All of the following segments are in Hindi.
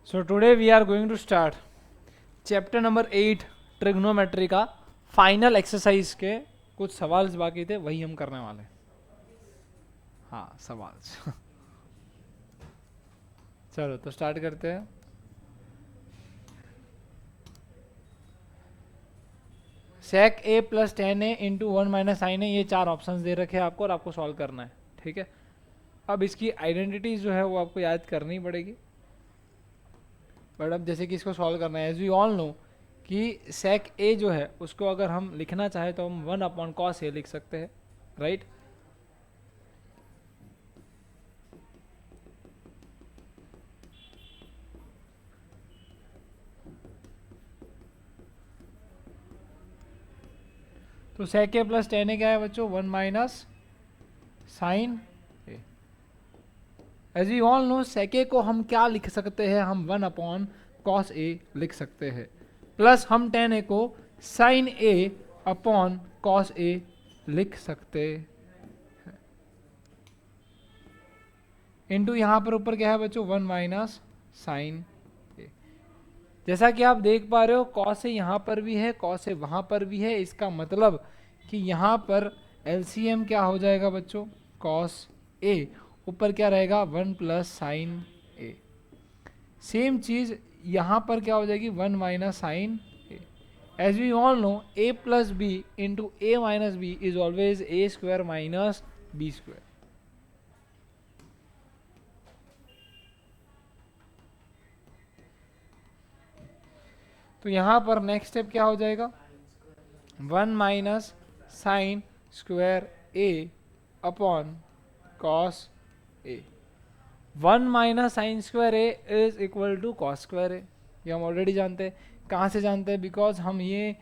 So today we are going to start chapter number 8 trigonometry का फाइनल एक्सरसाइज के कुछ सवाल बाकी थे, वही हम करने वाले हैं। हाँ, सवाल चलो तो स्टार्ट करते हैं। सेक ए प्लस टेन ए इंटू वन माइनस साइन ए, ये चार ऑप्शंस दे रखे हैं आपको और आपको सॉल्व करना है, ठीक है। अब इसकी आइडेंटिटीज जो है वो आपको याद करनी पड़ेगी, बट अब जैसे कि इसको सॉल्व करना है, एज वी ऑल नो कि सेक ए जो है उसको अगर हम लिखना चाहे तो हम वन अपॉन कॉस ए लिख सकते हैं, राइट। तो सेक ए प्लस टेन ए क्या है बच्चों, one minus sine A. As you all know sec A को हम क्या लिख सकते हैं, हम वन अपॉन कॉस ए लिख सकते हैं, प्लस हम टेन ए को साइन ए अपॉन कॉस ए लिख सकते हैं, इंटू यहाँ पर ऊपर क्या है बच्चों, वन माइनस साइन ए। जैसा कि आप देख पा रहे हो कॉस ए यहाँ पर भी है, कॉस ए वहाँ पर भी है, इसका मतलब कि यहाँ पर एलसीएम क्या हो जाएगा बच्चों, कॉस ए, ऊपर क्या रहेगा one plus sine A. Same चीज यहाँ पर क्या हो जाएगी, one minus sine A. As we all know A plus B into A minus B is always A square minus B square. तो यहाँ पर नेक्स्ट स्टेप क्या हो जाएगा, one minus sine square A upon cos A. One minus sine square A is equal to cos square A, ये हम ऑलरेडी जानते हैं। कहाँ से जानते हैं, बिकॉज हम ये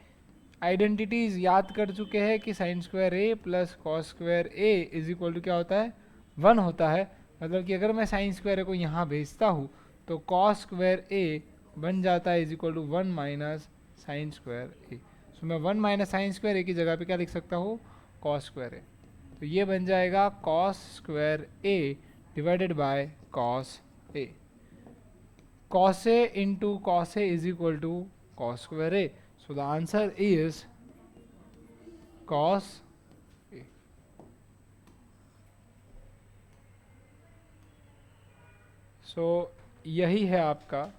आइडेंटिटीज याद कर चुके हैं कि sine square A plus cos square A is equal to क्या होता है, वन होता है। मतलब कि अगर मैं साइन स्क्वायर ए को यहाँ भेजता हूँ तो कॉस स्क्वायर ए बन जाता है is equal to one minus sine square A. So मैं one minus sine square A की जगह पे क्या लिख सकता हूँ, कॉस स्क्वायर ए। तो ये बन जाएगा cos square A divided by cos A. Cos A into cos A is equal to cos square A. So the answer is cos A. So यही है आपका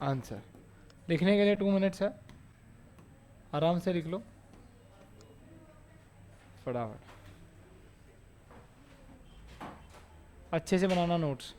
आंसर। लिखने के लिए 2 मिनट्स है, आराम से लिख लो फटाफट, अच्छे से बनाना नोट्स।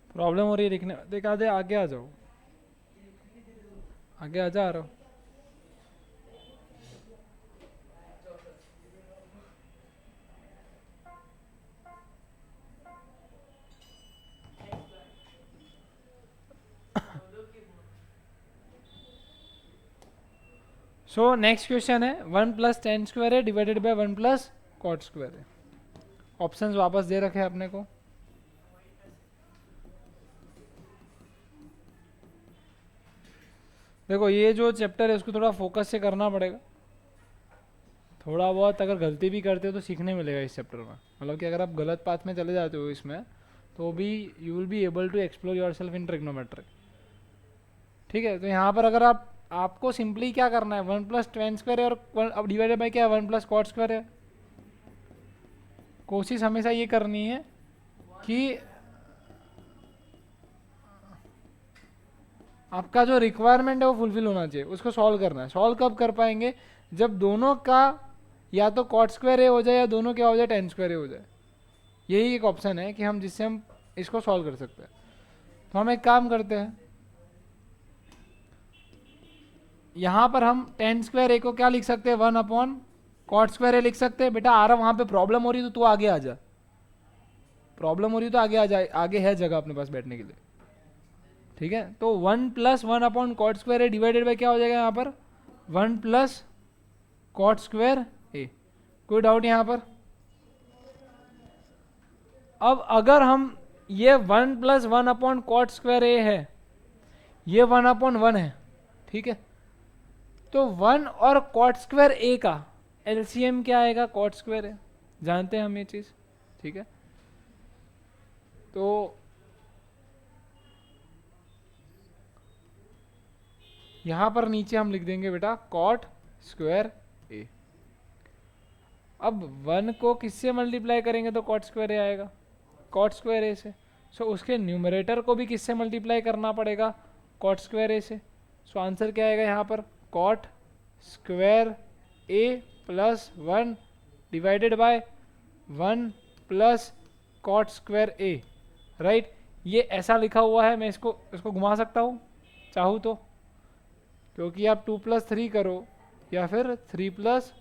प्रॉब्लम हो रही है लिखने, देखा दे, आगे आ जाओ, आगे आ जा रहा हूँ। सो नेक्स्ट क्वेश्चन है 1 + tan² है डिवाइडेड बाय 1 + cot² है। ऑप्शंस वापस दे रखे हैं अपने को। देखो ये जो चैप्टर है उसको थोड़ा फोकस से करना पड़ेगा। थोड़ा बहुत अगर गलती भी करते हो तो सीखने मिलेगा इस चैप्टर में। मतलब कि अगर आप गलत पाथ में चले जाते हो इसमें तो भी you will be able to explore yourself in trigonometry. ठीक है, तो यहाँ पर अगर आपको सिंपली क्या करना है, 1 + tan² और अब डिवाइडेड बाय क्या है 1 + cot² है। कोशिश हमेशा ये करनी है कि आपका जो रिक्वायरमेंट है वो फुलफिल होना चाहिए, उसको सॉल्व करना है। सॉल्व कब कर पाएंगे, जब दोनों का या तो cot² हो जाए या दोनों क्या हो जाए tan² हो जाए। यही एक ऑप्शन है कि हम जिससे हम इसको सॉल्व कर सकते हैं। तो हम एक काम करते हैं, यहाँ पर हम tan² को क्या लिख सकते हैं 1/cot² लिख सकते हैं। बेटा आ रहा वहाँ पे प्रॉब्लम हो रही तो तू आगे आ जा, प्रॉब्लम हो रही तो आगे आ जाए, आगे है जगह अपने पास बैठने के लिए। ठीक है, तो 1 + 1/cot² है डिवाइडेड बाय क्या हो जाएगा यहाँ पर 1 + cot² ए। कोई डाउट यहाँ पर? अब अगर हम ये 1 + 1/cot² ए है, ये 1/1 है, ठीक है, तो 1 और cot² ए का एलसीएम क्या आएगा cot² है, जानते हैं हम ये चीज। ठीक है, तो यहां पर नीचे हम लिख देंगे बेटा cot² ए। अब 1 को किससे मल्टीप्लाई करेंगे तो cot² ए आएगा, cot² ए से। सो उसके न्यूमरेटर को भी किससे मल्टीप्लाई करना पड़ेगा cot² ए से। सो आंसर क्या आएगा यहाँ पर cot² A + 1 divided by 1 + cot² A. Right, ये ऐसा लिखा हुआ है, मैं इसको घुमा सकता हूँ चाहूँ तो, क्योंकि आप 2 + 3 करो या फिर 3 +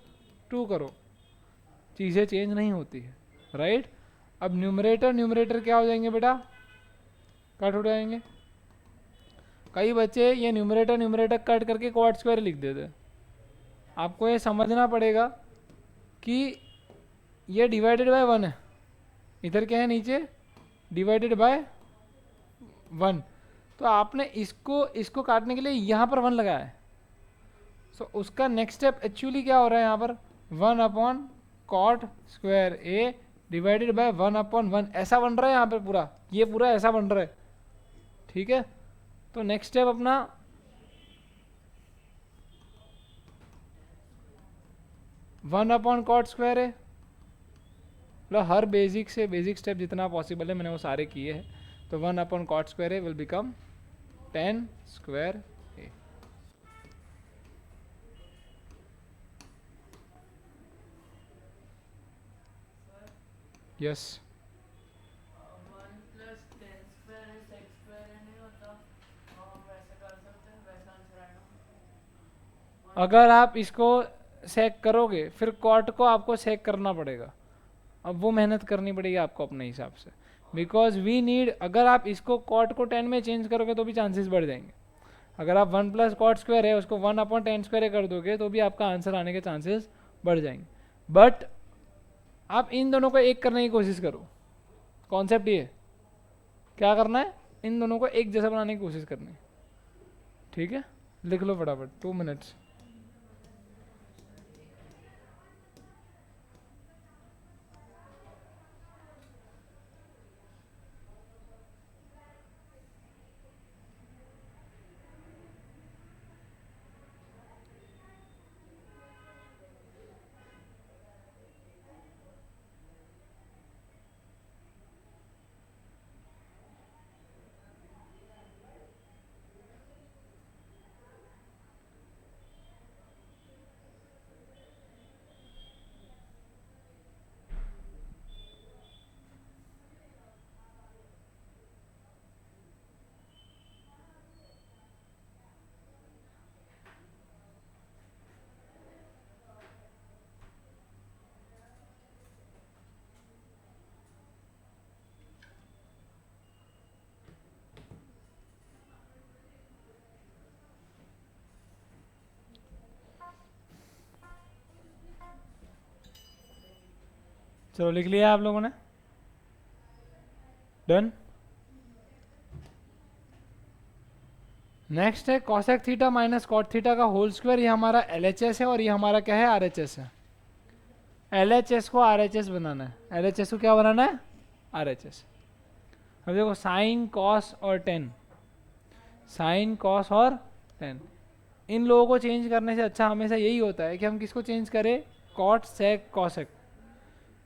2 करो, चीज़ें चेंज नहीं होती है। राइट, अब न्यूमरेटर क्या हो जाएंगे बेटा, कट हो जाएंगे। कई बच्चे ये न्यूमरेटर कट करके cot² लिख देते हैं। आपको ये समझना पड़ेगा कि ये डिवाइडेड बाय 1 है, इधर क्या है नीचे डिवाइडेड बाय 1, तो आपने इसको काटने के लिए यहाँ पर 1 लगाया है। सो उसका नेक्स्ट स्टेप एक्चुअली क्या हो रहा है यहाँ पर 1/cot² ए डिवाइडेड बाय 1/1 ऐसा बन रहा है यहाँ पे पूरा, ये पूरा ऐसा बन रहा है। ठीक है, तो नेक्स्ट स्टेप अपना 1/cot² है, मतलब हर बेसिक स्टेप जितना पॉसिबल है मैंने वो सारे किए हैं। तो 1/cot² A will become tan² A. Yes, अगर आप इसको सेक करोगे फिर कॉट को आपको सेक करना पड़ेगा, अब वो मेहनत करनी पड़ेगी आपको अपने हिसाब से, बिकॉज वी नीड, अगर आप इसको कॉट को 10 में चेंज करोगे तो भी चांसेस बढ़ जाएंगे। अगर आप 1 + cot² है उसको 1/tan² कर दोगे तो भी आपका आंसर आने के चांसेस बढ़ जाएंगे। बट आप इन दोनों को एक करने की कोशिश करो, कॉन्सेप्ट ये क्या करना है, इन दोनों को एक जैसा बनाने की कोशिश करनी है। ठीक है, लिख लो फटाफट 2 मिनट्स। चलो लिख लिया आप लोगों ने, डन। नेक्स्ट है cosec theta minus cot theta का होल स्क्वायर। ये हमारा LHS है और ये हमारा क्या है, RHS है। LHS को RHS बनाना है, LHS को क्या बनाना है, RHS। अब देखो साइन कॉस और टेन, साइन कॉस और टेन, इन लोगों को चेंज करने से अच्छा हमेशा यही होता है कि हम किसको चेंज करें, कॉट सेक कॉसेक।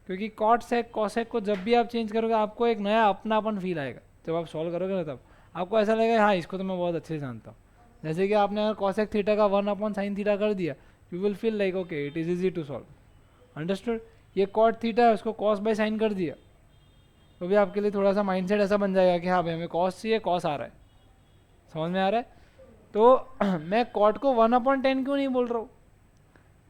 क्योंकि कॉट सेक कॉसेक को जब भी आप चेंज करोगे आपको एक नया अपनापन फील आएगा। जब आप सॉल्व करोगे ना तब आपको ऐसा लगेगा हाँ इसको तो मैं बहुत अच्छे से जानता हूँ। जैसे कि आपने अगर कॉसेक थीटा का 1/sin थीटा कर दिया, you will feel like okay it is easy to solve, understood. ये कॉट थीटा है उसको कॉस बाय साइन कर दिया, तो भी आपके लिए थोड़ा सा माइंडसेट ऐसा बन जाएगा कि हाँ भाई हमें कॉस चाहिए, कॉस आ रहा है, समझ में आ रहा है। तो मैं कॉट को 1/10 क्यों नहीं बोल रहा हूँ,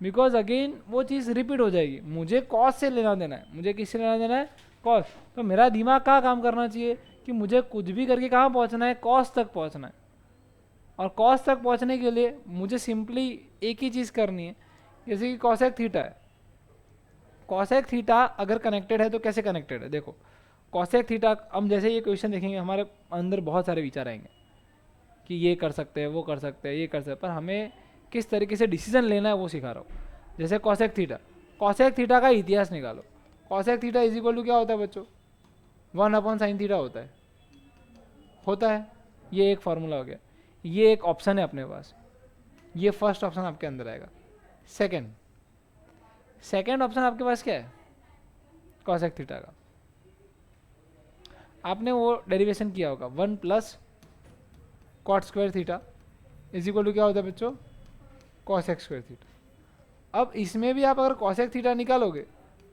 बिकॉज अगेन वो चीज़ रिपीट हो जाएगी। मुझे कॉस से लेना देना है, मुझे किससे लेना देना है, कॉस। तो मेरा दिमाग कहाँ काम करना चाहिए कि मुझे कुछ भी करके कहाँ पहुँचना है, कॉस तक पहुँचना है। और कॉस तक पहुँचने के लिए मुझे सिंपली एक ही चीज़ करनी है, जैसे कि कॉसेक थीटा है। कॉसेक थीटा अगर कनेक्टेड है तो कैसे कनेक्टेड है, देखो कॉसेक थीटा, हम जैसे ये क्वेश्चन देखेंगे हमारे अंदर बहुत सारे विचार आएंगे कि ये कर सकते हैं, वो कर सकते हैं, ये कर सकते हैं, पर हमें किस तरीके से डिसीजन लेना है वो सिखा रहा हूँ। जैसे कॉसेक थीटा, कॉसेक थीटा का इतिहास निकालो। Cosec theta is equal to क्या होता है बच्चों, 1/sin थीटा होता है। ये एक फार्मूला हो गया, ये एक ऑप्शन है अपने पास, ये फर्स्ट ऑप्शन आपके अंदर आएगा। सेकेंड ऑप्शन आपके पास क्या है, कॉसेक थीटा का। आपने वो डेरिवेशन किया होगा 1 + cot square theta is equal to क्या होता है बच्चों, कॉसेक स्क्वायर थीटा। अब इसमें भी आप अगर कॉसेक थीटा निकालोगे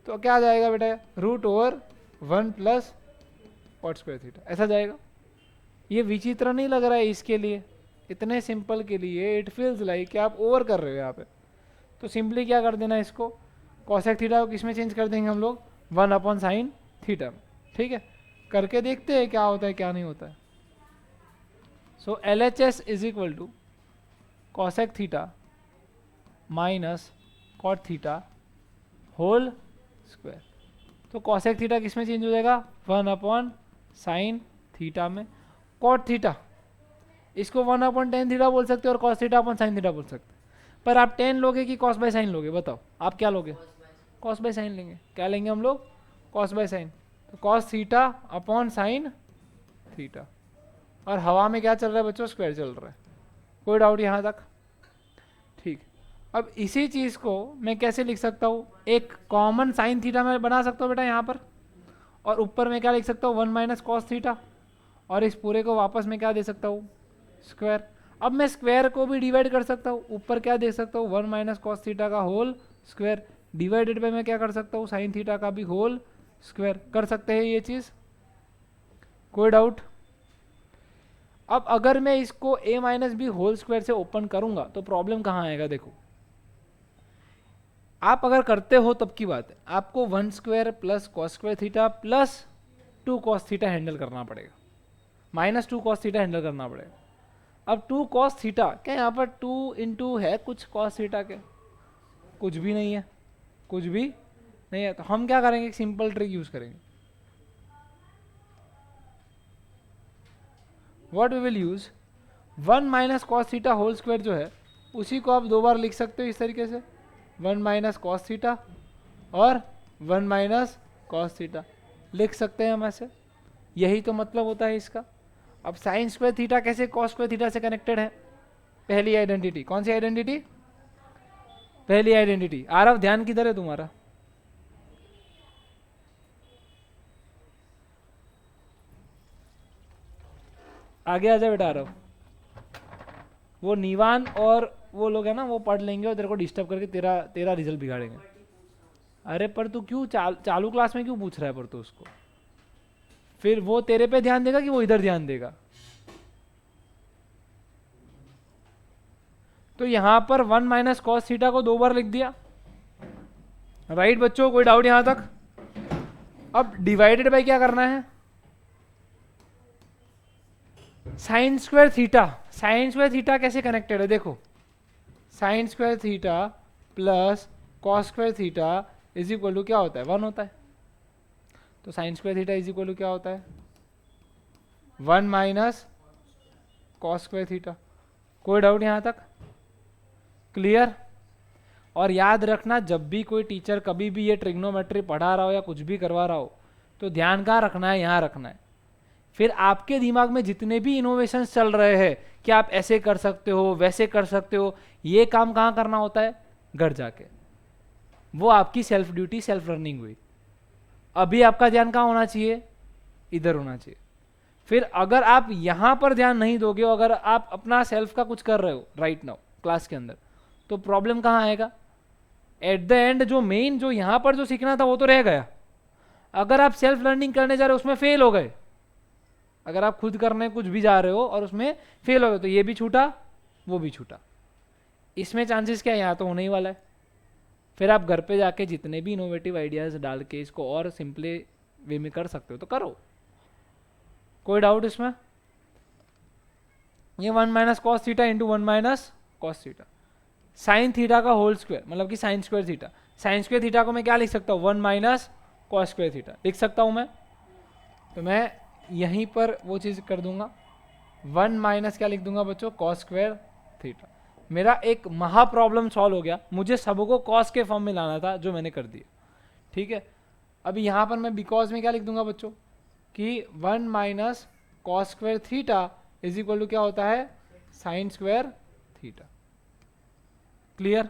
तो क्या आ जाएगा बेटा, √1 + कॉट स्क्वायर थीटा, ऐसा जाएगा। ये विचित्र नहीं लग रहा है इसके लिए, इतने सिंपल के लिए इट फील्स लाइक कि आप ओवर कर रहे हो यहाँ पे। तो सिंपली क्या कर देना, इसको कॉसेक थीटा को किस में चेंज कर देंगे हम लोग, 1/sin थीटा में। ठीक है, करके देखते हैं क्या होता है क्या नहीं होता है। So LHS is equal to cosec theta minus cot theta whole square. तो कॉसेक थीटा किस में चेंज हो जाएगा, 1/sin थीटा में। कॉट थीटा इसको 1/tan थीटा बोल सकते हो और कॉस थीटा अपन साइन थीटा बोल सकते हैं। पर आप tan लोगे कि कॉस बाय साइन लोगे, बताओ आप क्या लोगे, कॉस बाय साइन लेंगे। क्या लेंगे हम लोग, कॉस बाय साइन। तो cos theta upon sine theta, और हवा में क्या चल रहा है बच्चों, स्क्वायर चल रहा है। कोई डाउट यहाँ तक, ठीक। अब इसी चीज़ को मैं कैसे लिख सकता हूँ, एक कॉमन साइन थीटा मैं बना सकता हूँ बेटा यहाँ पर, और ऊपर में क्या लिख सकता हूँ, 1 - कॉस थीटा, और इस पूरे को वापस में क्या दे सकता हूँ, स्क्वायर। अब मैं स्क्वायर को भी डिवाइड कर सकता हूँ, ऊपर क्या दे सकता हूँ, 1 - कॉस थीटा का होल स्क्वायर, डिवाइडेड बाय मैं क्या कर सकता हूँ, साइन थीटा का भी होल स्क्वायर। कर सकते हैं ये चीज़, कोई डाउट। अब अगर मैं इसको a - b होल स्क्वायर से ओपन करूंगा तो प्रॉब्लम कहाँ आएगा, देखो आप अगर करते हो तब की बात है, आपको 1 square + cos square theta + 2 cos theta handle करना पड़ेगा, -2 कॉस थीटा हैंडल करना पड़ेगा। अब 2 कॉस थीटा, क्या यहाँ पर 2 × है कुछ कॉस थीटा के, कुछ भी नहीं है, कुछ भी नहीं है। तो हम क्या करेंगे, सिंपल ट्रिक यूज करेंगे। What we will use, 1 - cos theta whole square जो है उसी को आप 2 बार लिख सकते हो इस तरीके से, 1 - कॉस थीटा और 1 - कॉस थीटा लिख सकते हैं हम ऐसे। यही तो मतलब होता है इसका। अब साइन स्क्वायर थीटा कैसे कॉस स्क्वायर थीटा से कनेक्टेड है, पहली आइडेंटिटी, कौन सी आइडेंटिटी, पहली आइडेंटिटी। आरव ध्यान किधर है तुम्हारा, आगे आ जा बेटा आरव। वो नीवान और वो लोग है ना, वो पढ़ लेंगे और तेरे को डिस्टर्ब करके तेरा रिजल्ट बिगाड़ेंगे। अरे पर तू क्यों चालू क्लास में क्यों पूछ रहा है, पर तू उसको, फिर वो तेरे पे ध्यान देगा कि वो इधर ध्यान देगा। तो यहां पर 1 - कॉस थीटा को 2 बार लिख दिया, राइट बच्चों, कोई डाउट यहां तक। अब डिवाइडेड बाय क्या करना है, sine square theta. Sine square theta कैसे कनेक्टेड है, देखो sine square theta + cos square theta is equal to क्या होता है, 1 होता है। तो sine square theta is equal to क्या होता है 1 माइनस कॉस स्क्वायर थीटा। कोई डाउट यहाँ तक? क्लियर? और याद रखना जब भी कोई टीचर कभी भी ये ट्रिग्नोमेट्री पढ़ा रहा हो या कुछ भी करवा रहा हो तो ध्यान कहाँ रखना है, यहाँ रखना है। फिर आपके दिमाग में जितने भी इनोवेशन चल रहे हैं कि आप ऐसे कर सकते हो वैसे कर सकते हो, ये काम कहाँ करना होता है, घर जाके। वो आपकी सेल्फ ड्यूटी सेल्फ रनिंग हुई। अभी आपका ध्यान कहाँ होना चाहिए, इधर होना चाहिए। फिर अगर आप यहां पर ध्यान नहीं दोगे, अगर आप अपना सेल्फ का कुछ कर रहे हो राइट नाउ क्लास के अंदर, तो प्रॉब्लम कहाँ आएगा, एट द एंड जो मेन जो यहां पर जो सीखना था वो तो रह गया। अगर आप सेल्फ लर्निंग करने जा रहे हो उसमें फेल हो गए, अगर आप खुद करने कुछ भी जा रहे हो और उसमें फेल हो गए, तो ये भी छूटा वो भी छूटा। इसमें चांसेस क्या है, यहाँ तो होने ही वाला है। फिर आप घर पे जाके जितने भी इनोवेटिव आइडियाज डाल के इसको और सिंपली वे में कर सकते हो तो करो। कोई डाउट इसमें? ये 1 minus cos theta into 1 minus cos theta sine theta का होल स्क्वायर, मतलब कि sine square theta. Sine square theta को मैं क्या लिख सकता हूँ, 1 माइनस कॉस स्क्वायर थीटा लिख सकता हूँ मैं। तो मैं यहीं पर वो चीज़ कर दूंगा, 1 माइनस क्या लिख दूंगा बच्चों, कॉस स्क्वायर थीटा। मेरा एक महा प्रॉब्लम सॉल्व हो गया। मुझे सबको कॉस के फॉर्म में लाना था, जो मैंने कर दिया। ठीक है, अभी यहाँ पर मैं बिकॉज में क्या लिख दूंगा बच्चों कि 1 minus cos square theta is equal to क्या होता है, साइन स्क्वायर थीटा। क्लियर?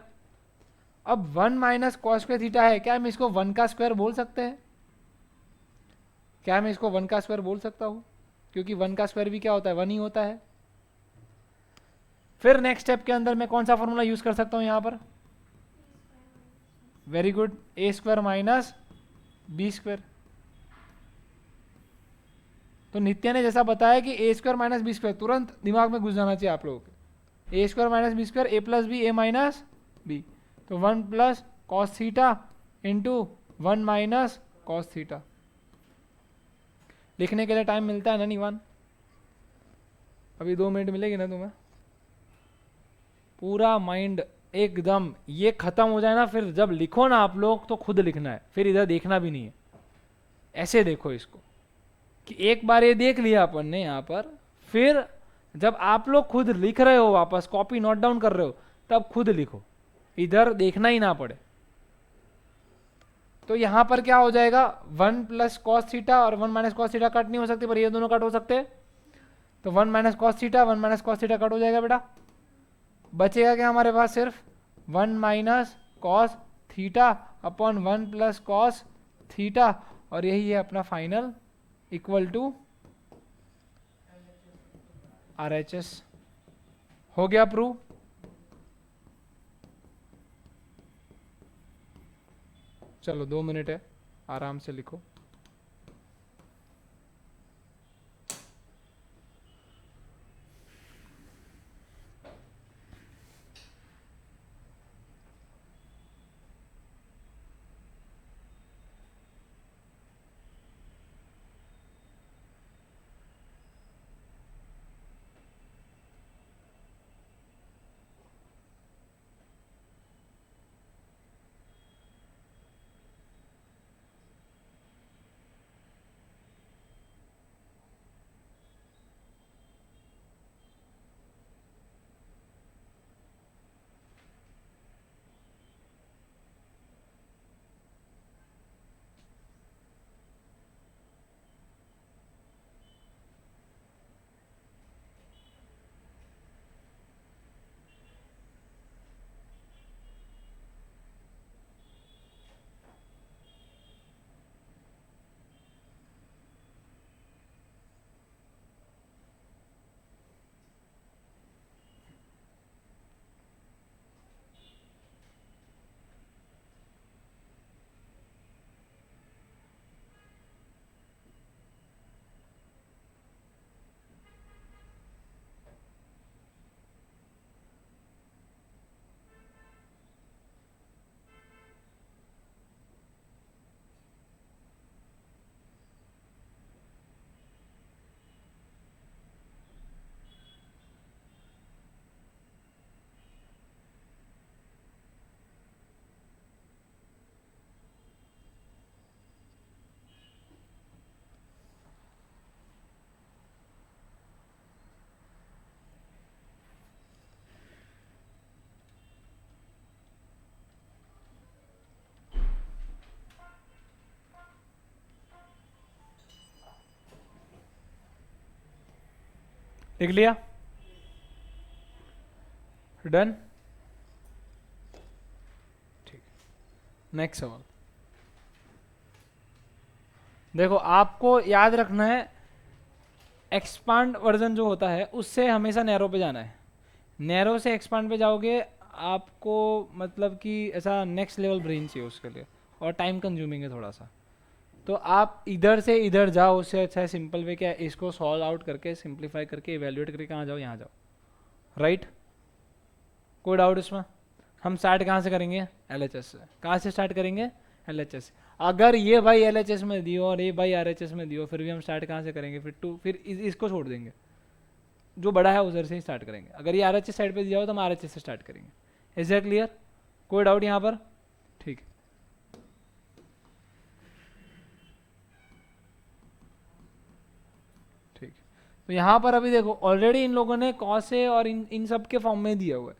अब 1 माइनस कॉस स्क्वायर थीटा है, क्या हम इसको 1 का स्क्वायर बोल सकते हैं? क्या मैं इसको 1 का स्क्वायर बोल सकता हूँ? क्योंकि 1 का स्क्वायर भी क्या होता है, 1 ही होता है। फिर नेक्स्ट स्टेप के अंदर मैं कौन सा फॉर्मूला यूज कर सकता हूँ यहाँ पर, वेरी गुड, ए स्क्वायर माइनस बी स्क्वायर। तो नित्या ने जैसा बताया कि ए स्क्वायर माइनस बी स्क्वायर तुरंत दिमाग में घुस जाना चाहिए आप लोगों के। ए square minus B square, A plus B, A minus B, तो 1 plus cos theta into 1 minus cos theta. लिखने के लिए टाइम मिलता है ना निवान? अभी 2 मिनट मिलेगी ना तुम्हें? पूरा माइंड एकदम ये खत्म हो जाए ना, फिर जब लिखो ना आप लोग तो खुद लिखना है, फिर इधर देखना भी नहीं है। ऐसे देखो इसको कि एक बार ये देख लिया अपन ने यहाँ पर, फिर जब आप लोग खुद लिख रहे हो वापस कॉपी नोट डाउन कर रहे हो तब खुद लिखो, इधर देखना ही ना पड़े। तो यहां पर क्या हो जाएगा, 1 प्लस कॉस थीटा और 1 माइनस कॉस थीटा कट नहीं हो सकते, पर ये दोनों कट हो सकते हैं। तो 1 minus cos theta 1 minus cos theta cut हो जाएगा बेटा। बचेगा क्या हमारे पास, सिर्फ 1 minus cos theta upon 1 plus cos theta, और यही है अपना फाइनल इक्वल टू RHS। हो गया प्रूव? चलो 2 मिनट है, आराम से लिखो। लिख लिया, डन। ठीक, नेक्स्ट सवाल। देखो आपको याद रखना है, एक्सपांड वर्जन जो होता है उससे हमेशा नैरो पे जाना है। नैरो से एक्सपांड पे जाओगे आपको मतलब कि ऐसा नेक्स्ट लेवल ब्रेन चाहिए उसके लिए, और टाइम कंज्यूमिंग है थोड़ा सा। तो आप इधर से इधर जाओ, उससे अच्छा है सिंपल वे क्या, इसको सॉल्व आउट करके सिंप्लीफाई करके इवेल्युएट करके कहाँ जाओ, यहाँ जाओ, राइट। कोई डाउट इसमें? हम स्टार्ट कहाँ से करेंगे? LHS से। कहाँ से स्टार्ट करेंगे? LHS से। अगर ये भाई LHS में दियो और ये भाई RHS में दियो, फिर भी हम स्टार्ट कहाँ से करेंगे? फिर इसको छोड़ देंगे, जो बड़ा है उधर से ही स्टार्ट करेंगे। अगर ये RHS साइड पे दिया हो तो हम RHS से स्टार्ट करेंगे। Is that clear? कोई डाउट यहाँ पर? ठीक, ठीक। तो यहाँ पर अभी देखो ऑलरेडी इन लोगों ने कॉस ए और इन सब के फॉर्म में दिया हुआ है।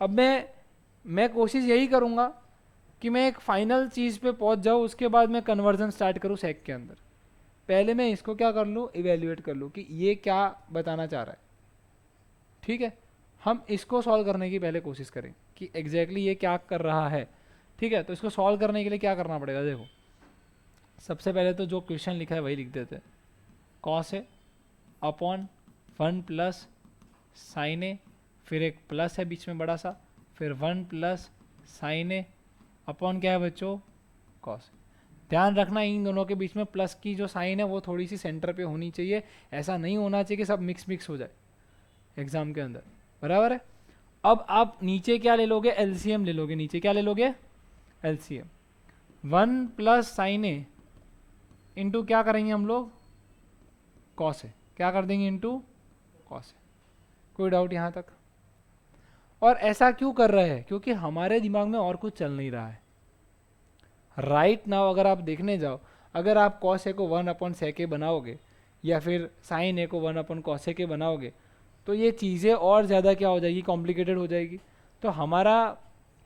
अब मैं कोशिश यही करूँगा कि मैं एक फाइनल चीज़ पे पहुँच जाऊँ, उसके बाद मैं कन्वर्जन स्टार्ट करूँ सेक के अंदर। पहले मैं इसको क्या कर लूँ, इवेल्युएट कर लूँ कि ये क्या बताना चाह रहा है। ठीक है, हम इसको सॉल्व करने की पहले कोशिश करें कि एग्जैक्टली ये क्या कर रहा है। ठीक है, तो इसको सॉल्व करने के लिए क्या करना पड़ेगा? देखो सबसे पहले तो जो क्वेश्चन लिखा है वही लिख देते हैं। Cos A upon 1 plus sine ए, फिर एक प्लस है बीच में बड़ा सा, फिर 1 प्लस साइन ए अपॉन क्या है बच्चों? कॉस। ध्यान रखना इन दोनों के बीच में प्लस की जो साइन है वो थोड़ी सी सेंटर पे होनी चाहिए। ऐसा नहीं होना चाहिए कि सब मिक्स हो जाए एग्जाम के अंदर, बराबर है। अब आप नीचे क्या ले लोगे? LCM ले लोगे। नीचे क्या ले लोगे? LCM। 1 plus sine A into क्या करेंगे हम लोग? कॉस है। क्या कर देंगे? इंटू कॉस है। कोई डाउट यहाँ तक? और ऐसा क्यों कर रहे हैं? क्योंकि हमारे दिमाग में और कुछ चल नहीं रहा है राइट नाउ। अगर आप देखने जाओ, अगर आप कॉस ए को 1 अपॉन सेक ए बनाओगे या फिर साइन ए को 1 अपॉन कॉस ए के बनाओगे, तो ये चीज़ें और ज़्यादा क्या हो जाएगी? कॉम्प्लिकेटेड हो जाएगी। तो हमारा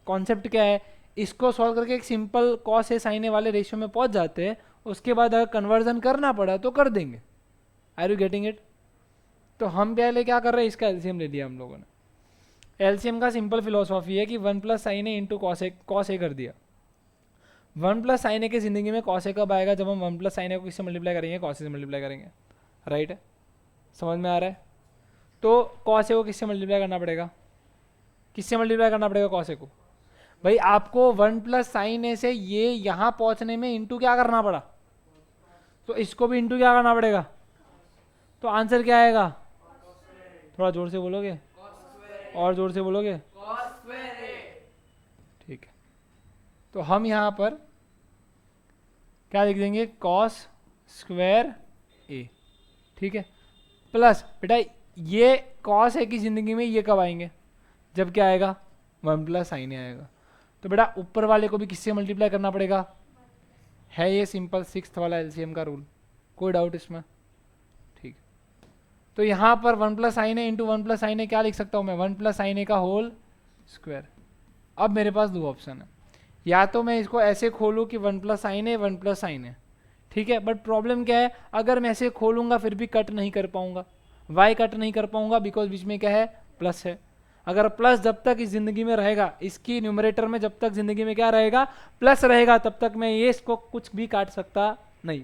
कॉन्सेप्ट क्या है? इसको सॉल्व करके एक सिंपल कॉस ए साइन ए वाले रेशियो में पहुंच जाते हैं। उसके बाद अगर कन्वर्जन करना पड़ा तो कर देंगे। Are you getting it? तो हम पहले क्या कर रहे हैं? इसका एलसीएम ले लिया हम लोगों ने। एलसीएम का सिंपल फिलोसॉफी है कि 1 plus sine A into cos ए कर दिया। 1 प्लस साइन ए की जिंदगी में कॉस ए कब आएगा? जब हम 1 प्लस साइन ए को किससे मल्टीप्लाई करेंगे? कॉस ए से मल्टीप्लाई करेंगे, राइट है? समझ में आ रहा है? तो कॉस ए को किससे मल्टीप्लाई करना पड़ेगा? किससे मल्टीप्लाई करना पड़ेगा कॉस ए को? भाई आपको 1 प्लस साइन ए से ये यहाँ पहुँचने में इंटू क्या करना पड़ा, तो इसको भी इंटू क्या करना पड़ेगा। तो आंसर क्या आएगा? थोड़ा जोर से बोलोगे और जोर से बोलोगे? ठीक है, तो हम यहाँ पर क्या लिख देंगे? कॉस स्क्वायर ए। ठीक है, प्लस बेटा ये कॉस ए की जिंदगी में ये कब आएंगे? जब क्या आएगा? 1 प्लस साइन ए आएगा। तो बेटा ऊपर वाले को भी किससे मल्टीप्लाई करना पड़ेगा? है ये सिंपल 6th वाला एलसीएम का रूल। कोई डाउट इसमें? ठीक, तो यहाँ पर 1 plus sine A into 1 plus sine ए क्या लिख सकता हूँ मैं? 1 प्लस साइन ए का होल स्क्वायर। अब मेरे पास दो ऑप्शन है, या तो मैं इसको ऐसे खोलूँ कि 1 प्लस साइन ए 1 प्लस साइन ए, ठीक है। बट प्रॉब्लम क्या है? अगर मैं ऐसे खोलूँगा फिर भी कट नहीं कर पाऊँगा। वाई कट नहीं कर पाऊँगा बिकॉज बीच में क्या है? प्लस है। अगर प्लस जब तक इस जिंदगी में रहेगा, इसकी न्यूमरेटर में जब तक जिंदगी में क्या रहेगा? प्लस रहेगा, तब तक मैं ये इसको कुछ भी काट सकता नहीं।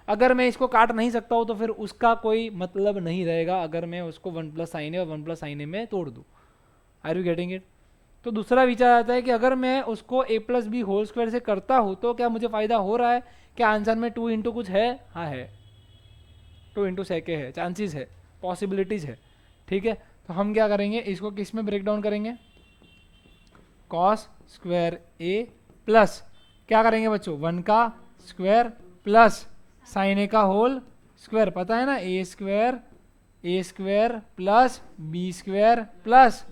अगर मैं इसको काट नहीं सकता हूँ तो फिर उसका कोई मतलब नहीं रहेगा अगर मैं उसको 1 प्लस साइन ए और 1 प्लस साइन ए में तोड़ दूँ। Are you getting it? तो दूसरा विचार आता है कि अगर मैं उसको a plus B whole square से करता हूँ तो क्या मुझे फ़ायदा हो रहा है? क्या आंसर में 2 इंटू कुछ है? हाँ है, 2 इंटू सेके है, चांसेस है, पॉसिबिलिटीज़ है। ठीक है, तो हम क्या करेंगे? इसको किस में ब्रेक डाउन करेंगे? कॉस स्क्वायर ए प्लस क्या करेंगे बच्चों? 1 का स्क्वायर प्लस साइन ए का होल स्क्वायर। पता है ना, A square plus B square plus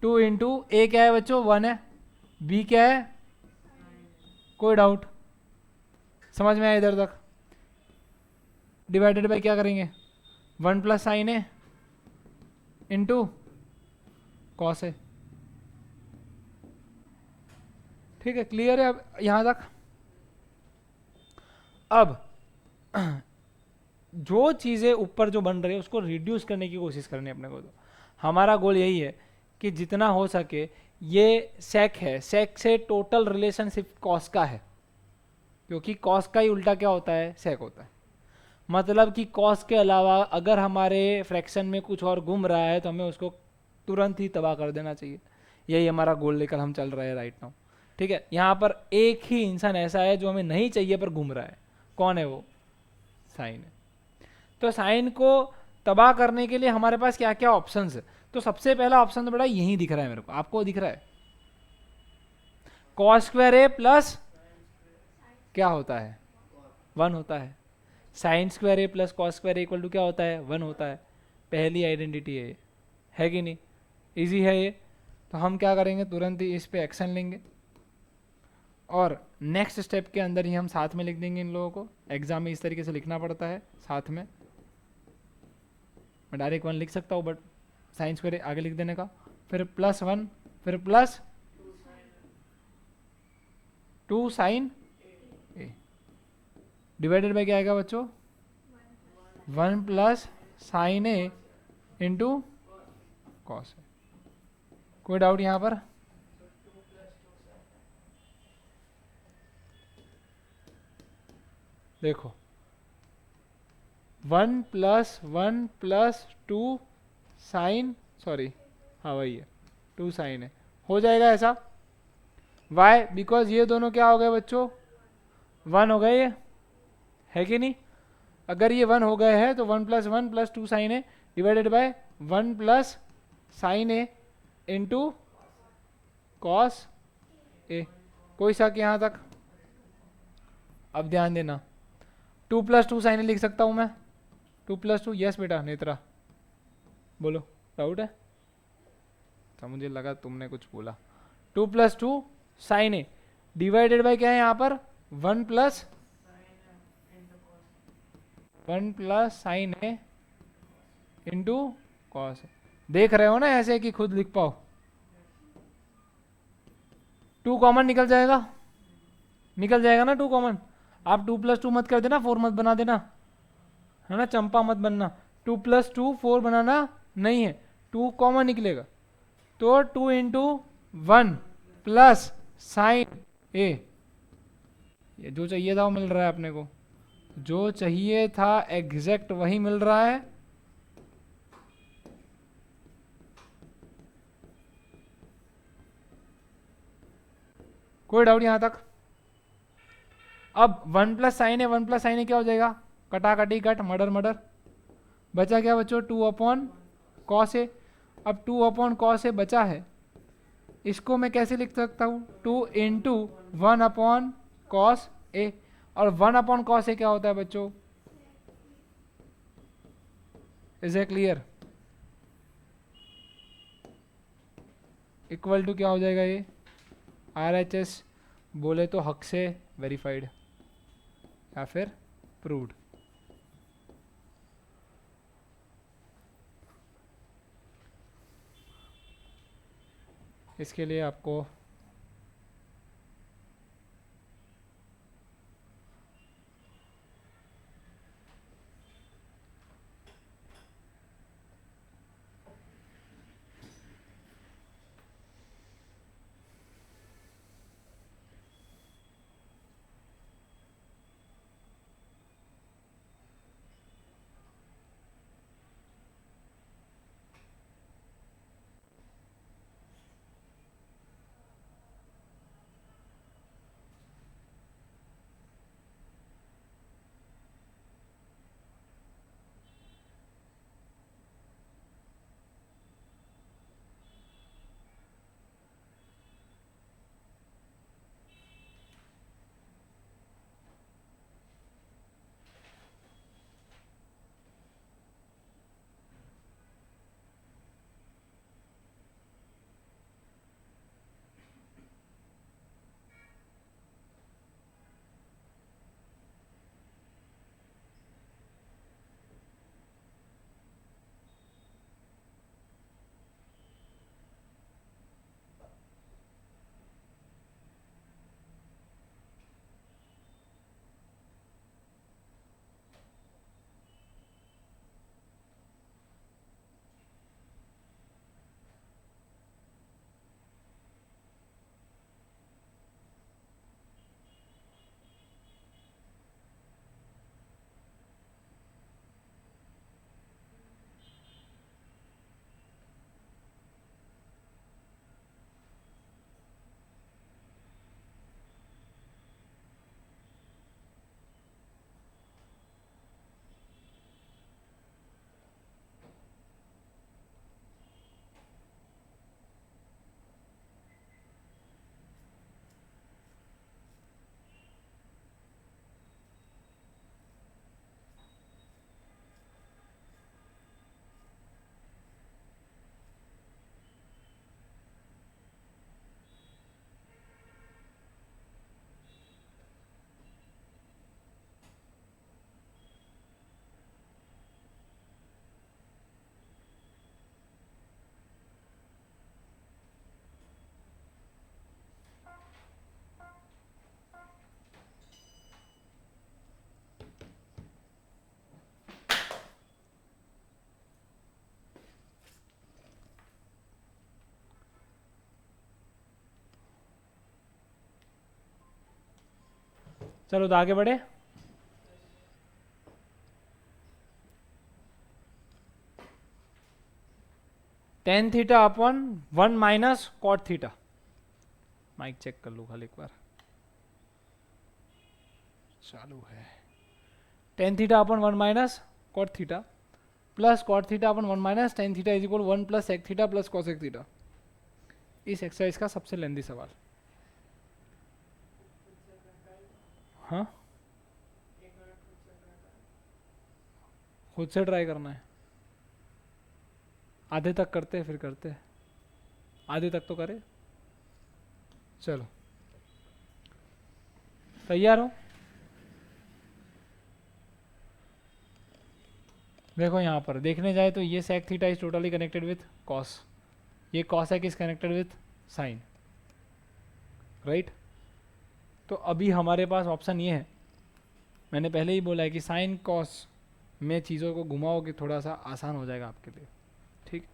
2 into A क्या है बच्चों? 1 है, बी क्या है? कोई डाउट? समझ में आया इधर तक? डिवाइडेड बाय क्या करेंगे? 1 plus sine A into cos ए। ठीक है, क्लियर है अब यहाँ तक? अब जो चीज़ें ऊपर जो बन रही है उसको रिड्यूस करने की कोशिश करनी है अपने को। तो हमारा गोल यही है कि जितना हो सके, ये सेक है, सेक से टोटल रिलेशनशिप कॉस का है, क्योंकि कॉस का ही उल्टा क्या होता है, सेक होता है। मतलब कि कॉस के अलावा अगर हमारे फ्रैक्शन में कुछ और घूम रहा है तो हमें उसको तुरंत ही तबाह कर देना चाहिए। यही हमारा गोल लेकर हम चल रहे हैं राइट नाउ। ठीक है, यहाँ पर एक ही इंसान ऐसा है जो हमें नहीं चाहिए पर घूम रहा है। कौन है वो? साइन है। तो साइन को तबाह करने के लिए हमारे पास क्या क्या ऑप्शंस है? तो सबसे पहला ऑप्शन तो बड़ा यही दिख रहा है मेरे को, आपको दिख रहा है? कॉस स्क्वायर ए प्लस क्या होता है, 1 होता है। Sine square A plus cos square A equal to क्या होता है, 1 होता है। पहली आइडेंटिटी है कि नहीं? इजी है ये। तो हम क्या करेंगे, तुरंत ही इस पे एक्शन लेंगे और नेक्स्ट स्टेप के अंदर ही हम साथ में लिख देंगे इन लोगों को। एग्जाम में इस तरीके से लिखना पड़ता है साथ में। मैं डायरेक्ट 1 लिख सकता हूँ, बट साइन स्क्वायर आगे लिख देने का, फिर +1, फिर plus 2 sine A divided by क्या आएगा बच्चों, 1 plus sine A into cos A. कोई डाउट यहाँ पर? देखो 1 प्लस 1 प्लस 2 साइन, सॉरी हाँ वही है, 2 साइन है, हो जाएगा ऐसा। वाई? बिकॉज ये दोनों क्या हो गए बच्चों, 1 हो गए ये, है कि नहीं? अगर ये 1 हो गए हैं तो 1 plus 1 plus 2 sine A divided by 1 plus sine A into cos A. कोई शक यहाँ तक? अब ध्यान देना, 2 प्लस 2 साइन ए लिख सकता हूँ मैं, 2 प्लस 2। यस बेटा नेत्रा बोलो, डाउट है? तो मुझे लगा तुमने कुछ बोला। 2 plus 2 sine A divided by क्या है यहाँ पर, 1 plus sine A into cos. देख रहे हो ना ऐसे कि खुद लिख पाओ? 2 कॉमन निकल जाएगा, निकल जाएगा ना 2 कॉमन। आप 2 प्लस 2 मत कर देना, 4 मत बना देना, है ना, चंपा मत बनना। 2 प्लस 2 4 बनाना नहीं है, 2 कॉमन निकलेगा। तो 2 इंटू 1 प्लस साइन ए, ये जो चाहिए था वो मिल रहा है अपने को, जो चाहिए था एग्जैक्ट वही मिल रहा है। कोई डाउट यहां तक? अब 1 प्लस साइन ए, 1 प्लस साइन ए क्या हो जाएगा, कटा कटी कट, मर्डर मर्डर, बचा क्या बच्चों, 2 अपॉन कॉस ए। अब 2 अपॉन कॉस ए बचा है, इसको मैं कैसे लिख सकता हूँ, 2 इंटू 1 अपॉन कॉस ए। और 1 अपॉन कॉस ए क्या होता है बच्चों, is a clear? Equal to क्या हो जाएगा ये, RHS बोले तो हक से वेरीफाइड या फिर प्रूव्ड। इसके लिए आपको चलो तो आगे बढ़े। Tan theta upon 1 minus cot theta. Mic check कर लो खाली एक बार, चालू है। Tan theta upon 1 minus cot theta plus cot theta upon 1 minus tan theta is equal 1 plus sec theta plus cosec theta. इस एक्सरसाइज का सबसे लेंदी सवाल। हाँ, खुद से ट्राई करना है। आधे तक करते फिर करते, आधे तक तो करे। चलो तैयार हो? देखो यहाँ पर देखने जाए तो ये sec theta is totally connected with cos, ये cosec is connected with sine, right. तो अभी हमारे पास ऑप्शन ये है, मैंने पहले ही बोला है कि साइन कॉस में चीज़ों को घुमाओगे थोड़ा सा आसान हो जाएगा आपके लिए, ठीक।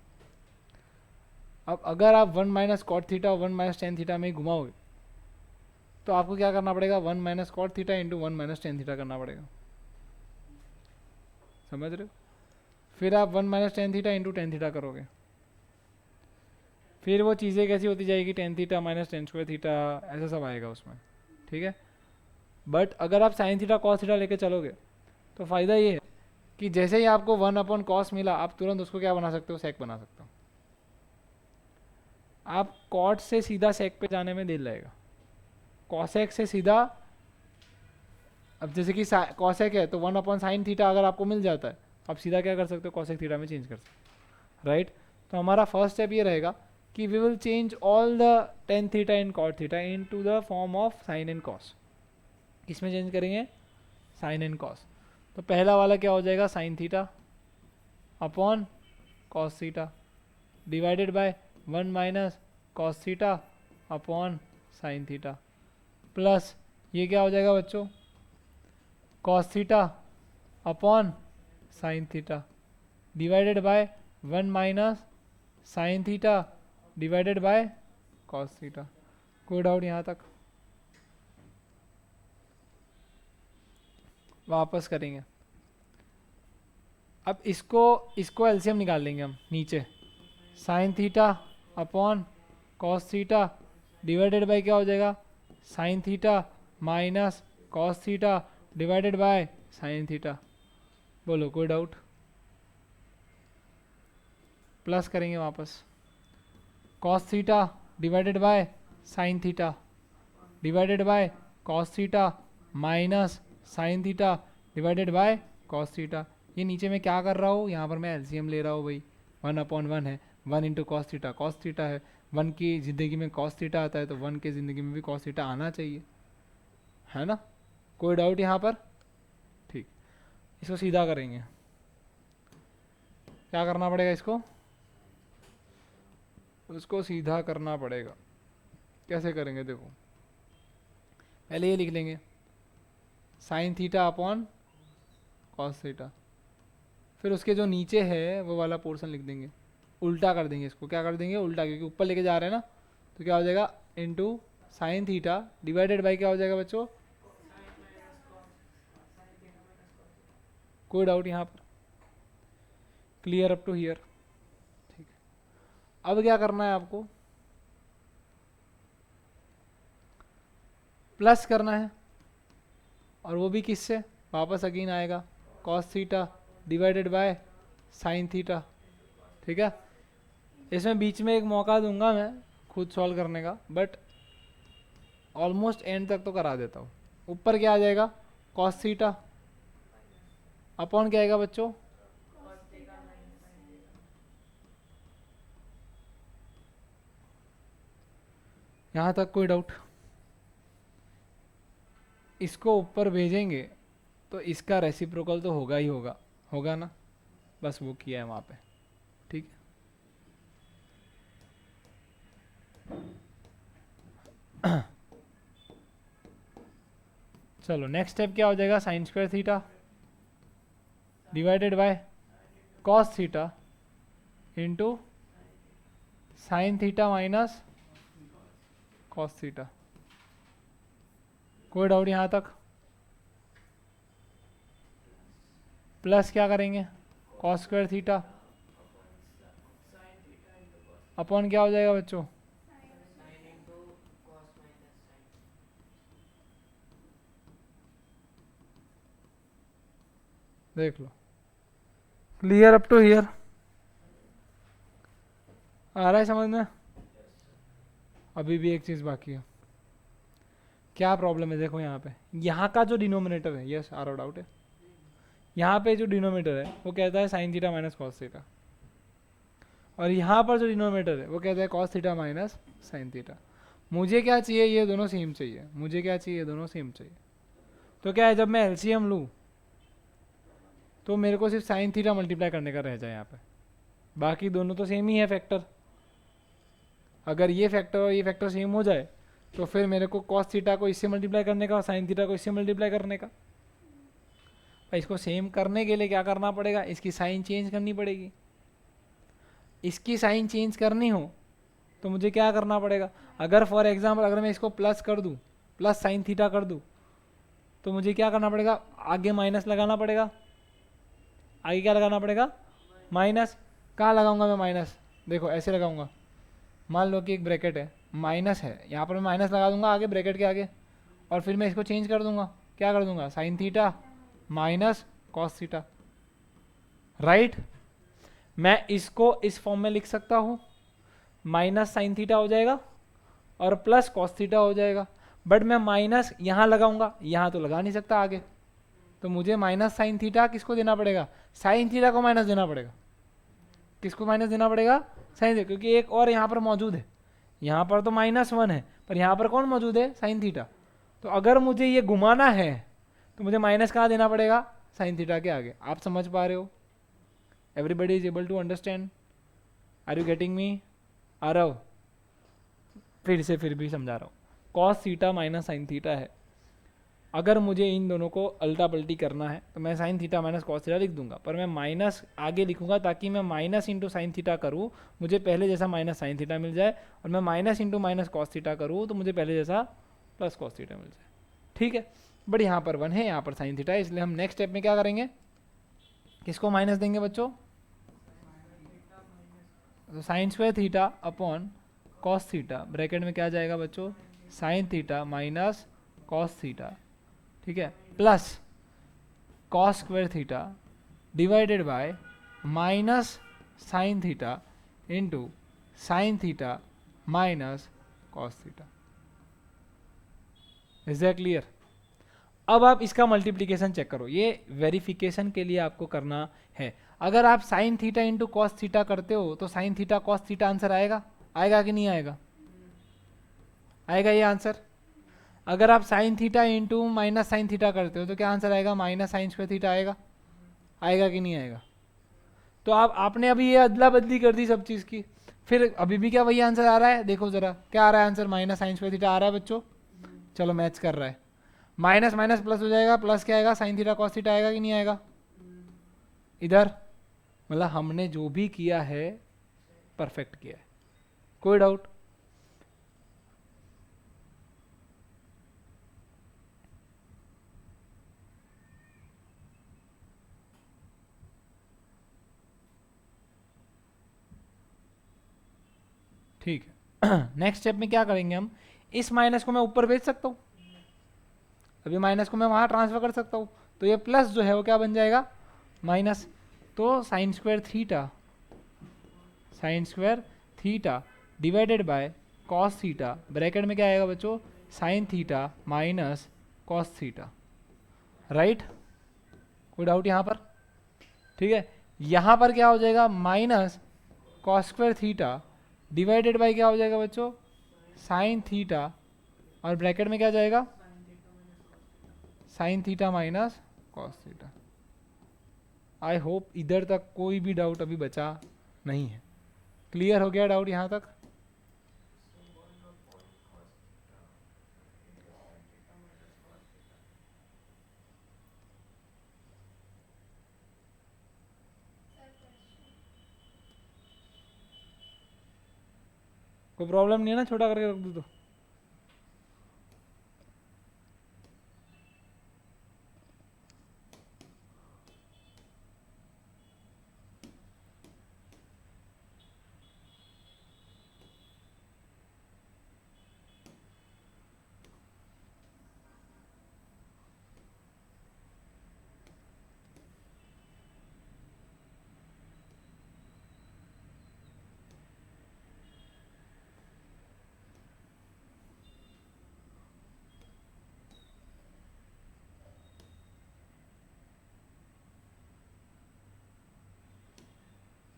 अब अगर आप 1 माइनस कॉट थीटा और 1 माइनस टेन थीटा में ही घुमाओगे तो आपको क्या करना पड़ेगा, 1 minus cot theta into 1 minus tan theta करना पड़ेगा, समझ रहे हो। फिर आप 1 minus tan theta into tan theta करोगे, फिर वो चीज़ें कैसी होती जाएगी, tan theta minus tan square theta, ऐसा सब आएगा उसमें, ठीक है। बट अगर आप साइन थीटा कॉस थीटा लेके चलोगे तो फ़ायदा ये है कि जैसे ही आपको 1 अपॉन कॉस मिला आप तुरंत उसको क्या बना सकते हो, सेक बना सकते हो। आप कॉट से सीधा सेक पे जाने में देर लगेगा, कॉसेक से सीधा, अब जैसे कि कॉसेक है तो 1 अपॉन साइन थीटा अगर आपको मिल जाता है आप सीधा क्या कर सकते हो, कॉसेक थीटा में चेंज कर सकते हो, राइट। तो हमारा फर्स्ट स्टेप ये रहेगा कि we will change all the tan theta in cot theta into the form of sine and cos. किसमें चेंज करेंगे, साइन एंड कॉस। तो पहला वाला क्या हो जाएगा, sine theta upon cos theta divided by 1 minus cos theta upon sine theta plus ये क्या हो जाएगा बच्चों, cos theta upon sine theta divided by 1 minus sine theta divided by cos theta. कोई डाउट यहाँ तक? वापस करेंगे। अब इसको एलसीएम निकाल लेंगे हम, नीचे sign theta upon cos theta divided by क्या हो जाएगा, sine theta minus cos theta divided by sine theta. बोलो कोई डाउट? प्लस करेंगे वापस, cos theta divided by sine theta divided by cos theta minus sine theta divided by cos theta. ये नीचे मैं क्या कर रहा हूँ, यहाँ पर मैं एलसीएम ले रहा हूँ भाई, 1 अपॉन 1 है, 1 इंटू कॉस थीटा है, 1 की ज़िंदगी में कॉस थीटा आता है तो 1 की ज़िंदगी में भी कॉस थीटा आना चाहिए, है ना। कोई डाउट यहाँ पर? ठीक, इसको सीधा करेंगे। क्या करना पड़ेगा, इसको उसको सीधा करना पड़ेगा। कैसे करेंगे देखो, पहले ये लिख लेंगे sign theta upon cos theta, फिर उसके जो नीचे है वो वाला पोर्शन लिख देंगे, उल्टा कर देंगे इसको, क्या कर देंगे उल्टा, क्योंकि ऊपर लेके जा रहे हैं ना, तो क्या हो जाएगा into sine theta divided by क्या हो जाएगा बच्चों, कोई डाउट यहाँ पर? Clear up to here? ठीक है, अब क्या करना है आपको, प्लस करना है, और वो भी किससे, वापस अगेन आएगा cos theta divided by sine theta, ठीक है। इसमें बीच में एक मौका दूंगा मैं खुद सॉल्व करने का, बट ऑलमोस्ट एंड तक तो करा देता हूँ। ऊपर क्या आ जाएगा, कॉस थीटा अपॉन क्या आएगा बच्चों, यहाँ तक कोई डाउट? इसको ऊपर भेजेंगे तो इसका रेसिप्रोकल तो होगा ही होगा, होगा ना, बस वो किया है वहाँ पे, ठीक है। चलो नेक्स्ट स्टेप क्या हो जाएगा, sign square theta divided by cos theta into sine theta minus cos theta. कोई डाउट यहाँ तक? प्लस क्या करेंगे कॉस स्क्वायर थीटा अपॉन क्या हो जाएगा बच्चों, देख लो। क्लियर अप टू हियर, आ रहा है समझ में? अभी भी एक चीज़ बाकी है। क्या प्रॉब्लम है देखो, यहाँ पे यहाँ का जो डिनोमिनेटर है, यस आ रहा डाउट है, यहाँ पे जो डिनोमिनेटर है वो कहता है sine theta minus cos theta, और यहाँ पर जो डिनोमिनेटर है वो कहता है cos theta minus sine theta. मुझे क्या चाहिए, ये दोनों सेम चाहिए। मुझे क्या चाहिए, ये दोनों सेम चाहिए। तो क्या है, जब मैं एलसीएम लूँ तो मेरे को सिर्फ साइन थीटा मल्टीप्लाई करने का रह जाए यहाँ पे, बाकी दोनों तो सेम ही है फैक्टर। अगर ये फैक्टर और ये फैक्टर सेम हो जाए तो फिर मेरे को कॉस थीटा को इससे मल्टीप्लाई करने का और साइन थीटा को इससे मल्टीप्लाई करने का। इसको सेम करने के लिए क्या करना पड़ेगा, इसकी साइन चेंज करनी पड़ेगी। इसकी साइन चेंज करनी हो तो मुझे क्या करना पड़ेगा, अगर फॉर एग्जाम्पल अगर मैं इसको प्लस कर दूँ, प्लस साइन थीटा कर दूँ, तो मुझे क्या करना पड़ेगा, आगे माइनस लगाना पड़ेगा। आगे क्या लगाना पड़ेगा, माइनस। कहाँ लगाऊंगा मैं माइनस, देखो ऐसे लगाऊंगा। मान लो कि एक ब्रैकेट है, माइनस है, यहाँ पर मैं माइनस लगा दूंगा आगे ब्रैकेट के आगे, और फिर मैं इसको चेंज कर दूंगा। क्या कर दूंगा, sign theta minus cos theta, right. मैं इसको इस फॉर्म में लिख सकता हूँ, माइनस साइन थीटा हो जाएगा और प्लस कॉस थीटा हो जाएगा। बट मैं माइनस यहाँ लगाऊंगा, यहाँ तो लगा नहीं सकता आगे, तो मुझे माइनस साइन थीटा किसको देना पड़ेगा, साइन थीटा को माइनस देना पड़ेगा। किसको माइनस देना पड़ेगा, साइन थीटा, क्योंकि एक और यहाँ पर मौजूद है। यहाँ पर तो -1 है, पर यहाँ पर कौन मौजूद है, साइन थीटा। तो अगर मुझे ये घुमाना है तो मुझे माइनस कहाँ देना पड़ेगा, साइन थीटा के आगे। आप समझ पा रहे हो, everybody is able to understand, are you getting me? आ रहा हो, फिर भी समझा रहा हूँ। Cos theta minus sine theta है। अगर मुझे इन दोनों को अल्टा पल्टी करना है तो मैं sign theta minus cos theta लिख दूंगा, पर मैं माइनस आगे लिखूंगा ताकि मैं माइनस इंटू साइन थीटा करूँ, मुझे पहले जैसा माइनस साइन थीटा मिल जाए, और मैं minus into minus cos theta करूँ तो मुझे पहले जैसा प्लस कॉस थीटा मिल जाए। ठीक है, बट यहाँ पर 1 है, यहाँ पर साइन थीटा है, इसलिए हम नेक्स्ट स्टेप में क्या करेंगे, किसको माइनस देंगे बच्चों, तो sine square theta upon cos theta, bracket में क्या जाएगा बच्चों, sign theta minus cos theta, ठीक है, plus cos square theta divided bye minus sine theta into sine theta minus cos theta. Is that clear? अब आप इसका मल्टीप्लीकेशन चेक करो, ये वेरिफिकेशन के लिए आपको करना है। अगर आप sine theta into cos theta करते हो तो sign theta cos theta answer आएगा, आएगा कि नहीं आएगा, आएगा ये आंसर। अगर आप sine theta into minus sine theta करते हो तो क्या आंसर आएगा, माइनस साइन स्क्वायर थीटा आएगा, आएगा कि नहीं आएगा। तो आपने अभी ये अदला बदली कर दी सब चीज़ की, फिर अभी भी क्या वही आंसर आ रहा है, देखो जरा क्या आ रहा है answer, minus sine square theta आ रहा है बच्चों। चलो मैच कर रहा है, माइनस माइनस प्लस हो जाएगा, प्लस क्या आएगा, साइन थीटा कॉस थीटा आएगा कि नहीं आएगा इधर। मतलब हमने जो भी किया है परफेक्ट किया है, कोई डाउट? ठीक है। नेक्स्ट स्टेप में क्या करेंगे हम, इस माइनस को मैं ऊपर भेज सकता हूँ, अभी माइनस को मैं वहाँ ट्रांसफर कर सकता हूँ, तो ये प्लस जो है वो क्या बन जाएगा, माइनस। तो sine square theta divided by cos theta, bracket में क्या आएगा बच्चों, sign theta minus cos theta, right. कोई डाउट यहाँ पर? ठीक है, यहाँ पर क्या हो जाएगा, minus cos square theta divided by क्या हो जाएगा बच्चों, साइन थीटा, और ब्रैकेट में क्या जाएगा, sine theta minus cos theta. I hope इधर तक कोई भी डाउट अभी बचा नहीं है, क्लियर हो गया डाउट यहाँ तक? कोई प्रॉब्लम नहीं है ना, छोटा करके रख दूँ तो?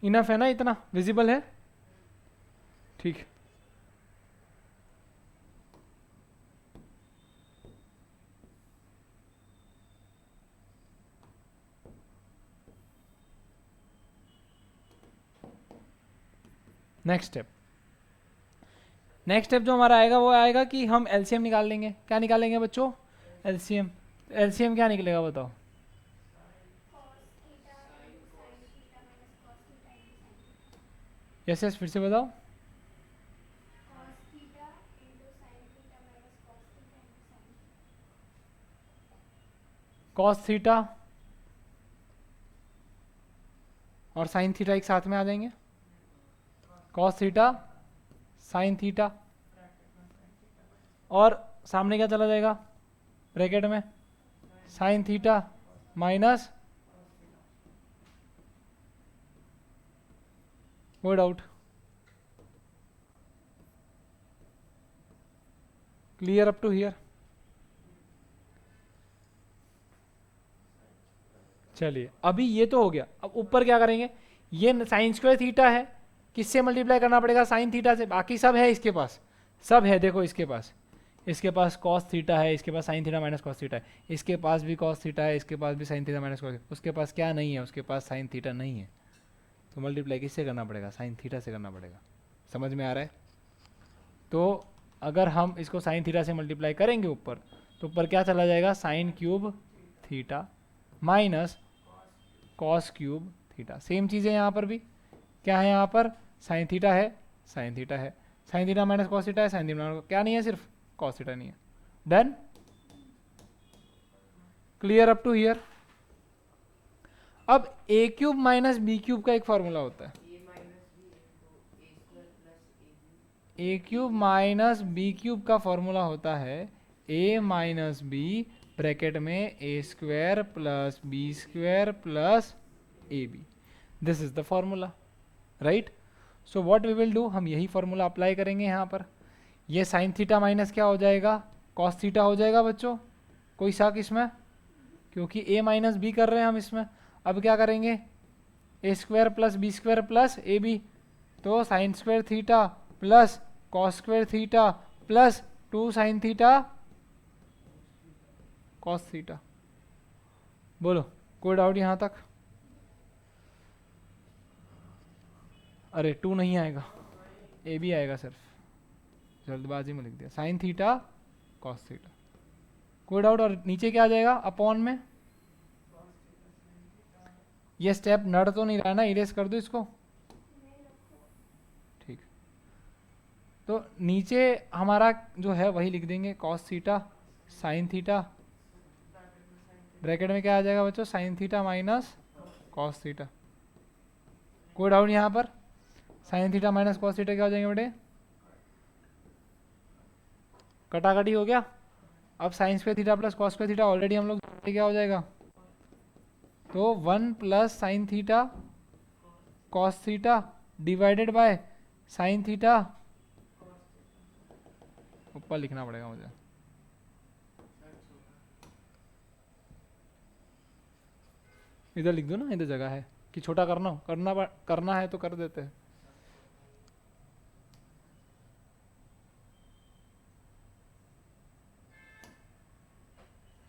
इनफ है ना, इतना विजिबल है? ठीक। नेक्स्ट स्टेप जो हमारा आएगा वो आएगा कि हम एलसीएम निकाल लेंगे। क्या निकालेंगे बच्चों? एलसीएम। एलसीएम क्या निकलेगा बताओ? यस फिर से बताओ। कॉस थीटा और साइन थीटा एक साथ में आ जाएंगे। कॉस थीटा साइन थीटा, और सामने क्या चला जाएगा ब्रैकेट में? Sine theta minus, no doubt. Clear up to here? चलिए अभी ये तो हो गया। अब ऊपर क्या करेंगे? ये साइन स्क्वायर थीटा है, किससे मल्टीप्लाई करना पड़ेगा? साइन थीटा से। बाकी सब है इसके पास, सब है। देखो इसके पास कॉस थीटा है, इसके पास sine theta minus cos theta है, इसके पास भी कॉस थीटा है, इसके पास भी साइन थीटा माइनस कॉस। उसके पास क्या नहीं है? उसके पास साइन थीटा नहीं है। तो मल्टीप्लाई किससे करना पड़ेगा? साइन थीटा से करना पड़ेगा। समझ में आ रहा है? तो अगर हम इसको साइन थीटा से मल्टीप्लाई करेंगे ऊपर, तो ऊपर क्या चला जाएगा? Sine cube theta minus cos cube theta. Same चीज़ है यहाँ पर भी। क्या है यहाँ पर? साइन थीटा है, साइन थीटा है, sine theta minus cos theta है, साइन थीटा क्या नहीं है? सिर्फ कॉस थीटा नहीं है। Done? Clear up to here? अब A cube minus B cube का एक फॉर्मूला होता है। A cube minus B cube का फॉर्मूला होता है ए माइनस बी ब्रैकेट में A square plus B square plus A B. This is the formula, right? So what we will do, हम यही फॉर्मूला अप्लाई करेंगे यहाँ पर। ये साइन थीटा माइनस क्या हो जाएगा? कॉस थीटा हो जाएगा बच्चों। कोई शक इसमें? क्योंकि ए माइनस बी कर रहे हैं हम इसमें। अब क्या करेंगे? A square plus B square plus A B, तो sine square theta plus cos square theta plus 2 sine theta cos theta. बोलो कोई डाउट यहाँ तक? अरे 2 नहीं आएगा, ए बी आएगा सिर्फ, जल्दबाजी में लिख दिया। साइन थीटा कॉस थीटा, कोई डाउट? और नीचे क्या आ जाएगा? अपॉन में। ये स्टेप नड़ तो नहीं रहा ना? इरेज कर दो इसको। ठीक, तो नीचे हमारा जो है वही लिख देंगे, cos theta sine theta, bracket में क्या आ जाएगा बच्चों? Sign theta minus cos theta. कोई डाउट यहाँ पर? Sine theta minus cos theta क्या हो जाएंगे बेटे? कटाकटी हो गया। अब sign square theta plus cos square theta already हम लोग क्या हो जाएगा? तो 1 plus sign theta cos theta divided by sine theta, ऊपर लिखना पड़ेगा मुझे। इधर लिख दो ना, इधर जगह है कि छोटा करना है तो कर देते हैं।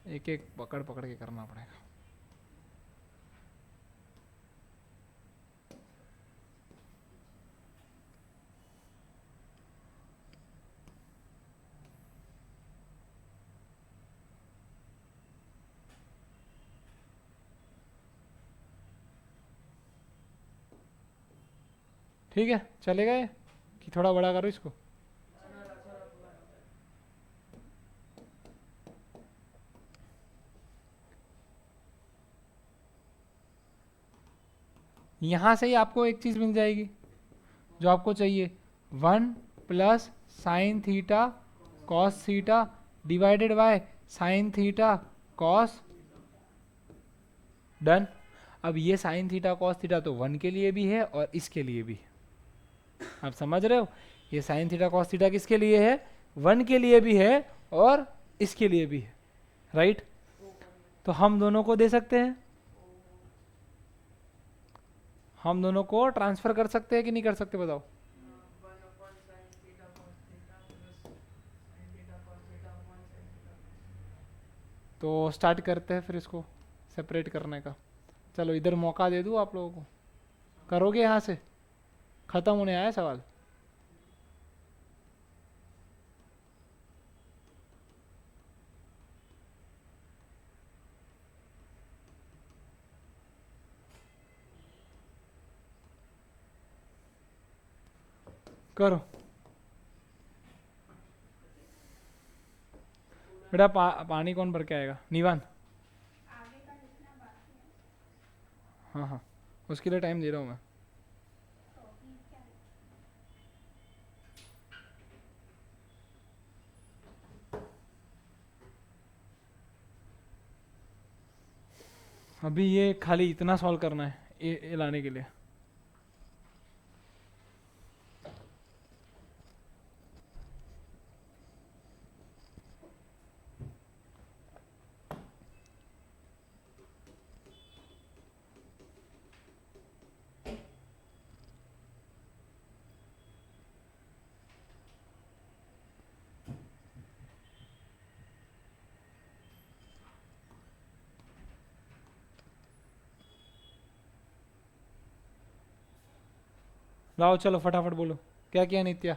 एक एक पकड़ पकड़ के करना पड़ेगा। ठीक है, चलेगा ये कि थोड़ा बड़ा करो इसको? यहाँ से ही आपको एक चीज़ मिल जाएगी जो आपको चाहिए, 1 plus sign theta cos theta divided by sine theta cos. Done? अब ये साइन थीटा कॉस थीटा तो 1 के लिए भी है और इसके लिए भी है। आप समझ रहे हो? ये साइन थीटा कॉस थीटा किसके लिए है? 1 के लिए भी है और इसके लिए भी है, राइट? तो हम दोनों को दे सकते हैं, हम दोनों को ट्रांसफर कर सकते हैं कि नहीं कर सकते बताओ। तो स्टार्ट करते हैं फिर इसको सेपरेट करने का। चलो इधर मौका दे दूँ आप लोगों को, करोगे यहाँ से? ख़त्म होने आया सवाल। करो बेटा। पानी कौन भर के आएगा? निवान। हाँ हाँ, उसके लिए टाइम दे रहा हूँ मैं। अभी ये खाली इतना सॉल्व करना है ये लाने के लिए। लाओ चलो फटाफट बोलो, क्या किया नित्या?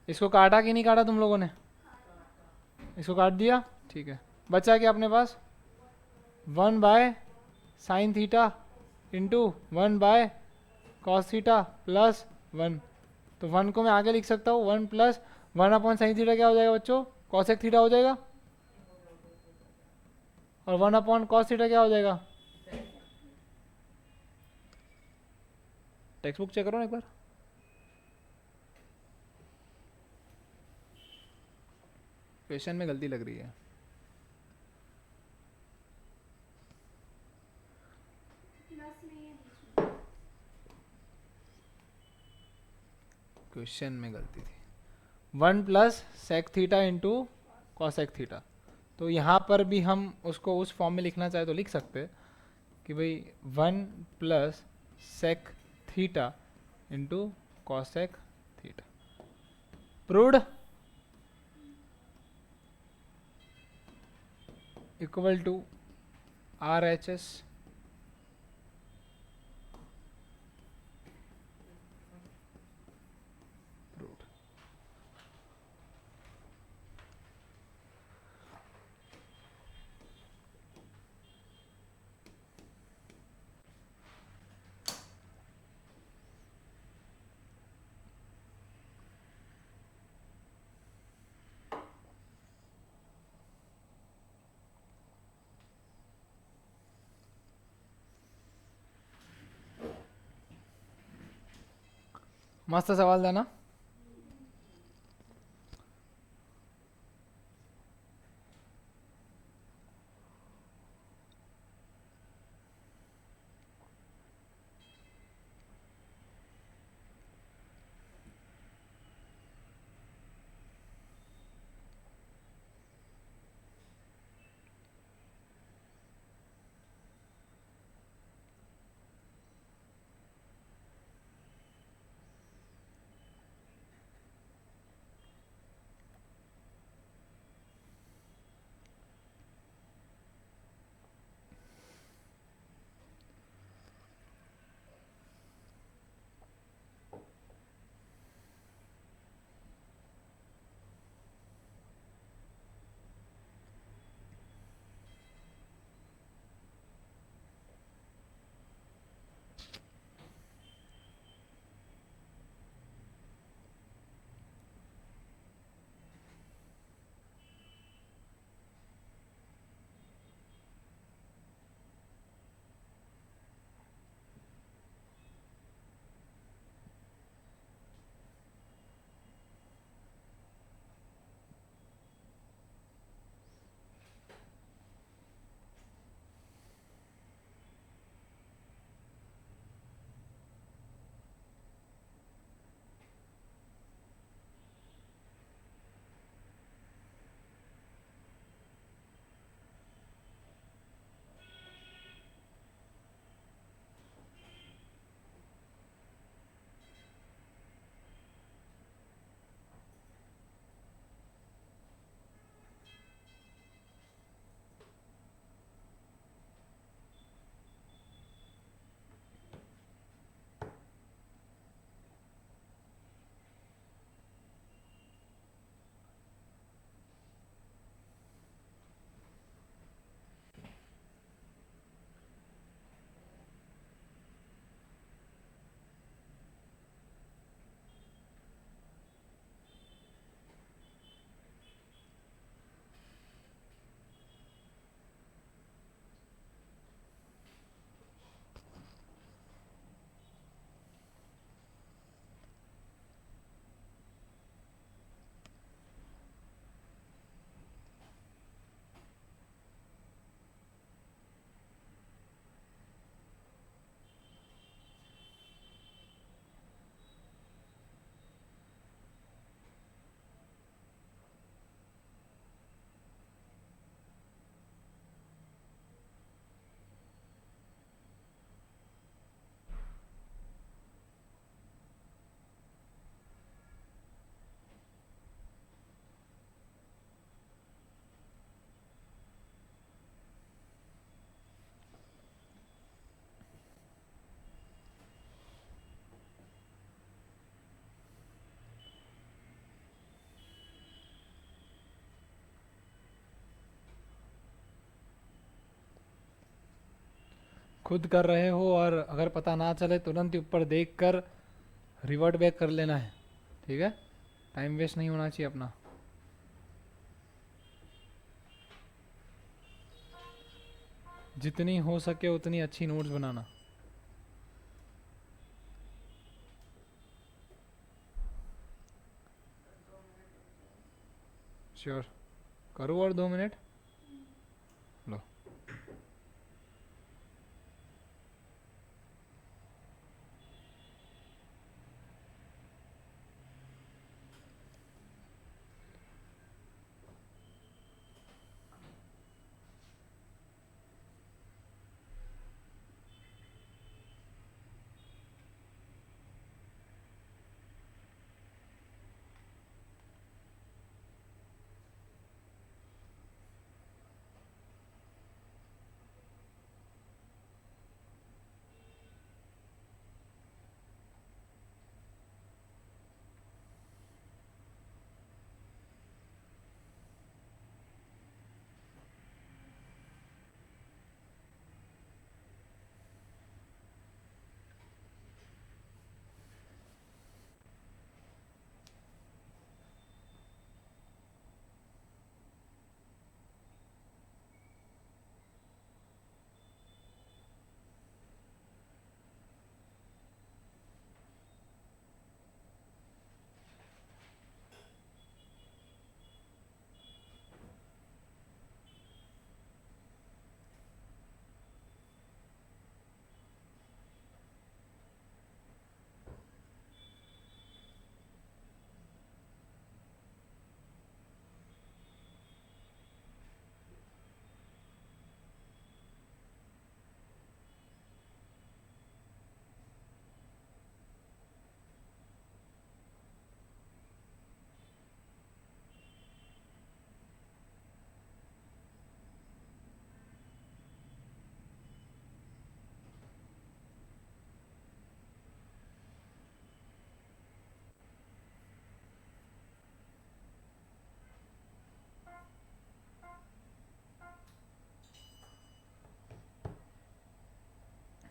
इसको काटा कि नहीं काटा तुम लोगों ने? इसको काट दिया, ठीक है। बचा क्या अपने पास? 1/sin θ into 1/cos θ plus 1। तो 1 को मैं आगे लिख सकता हूँ, 1 प्लस 1/sin θ क्या हो जाएगा बच्चों? cos1 θ हो जाएगा। और 1/cos θ क्या हो जाएगा? टेक्स्ट बुक चेक करो ना एक बार। क्वेश्चन में गलती लग रही है। क्वेश्चन में गलती थी। 1 प्लस sec θ इंटू cos1 θ। तो यहाँ पर भी हम उसको उस फॉर्म में लिखना चाहे तो लिख सकते हैं कि भाई 1 plus sec θ into cos1 θ। Proved equal to RHS। मस्त सवाल था ना? खुद कर रहे हो और अगर पता ना चले तुरंत ही ऊपर देख कर रिवर्ट बैक कर लेना है, ठीक है। टाइम वेस्ट नहीं होना चाहिए अपना। जितनी हो सके उतनी अच्छी नोट्स बनाना। श्योर, करो और 2 मिनट लो।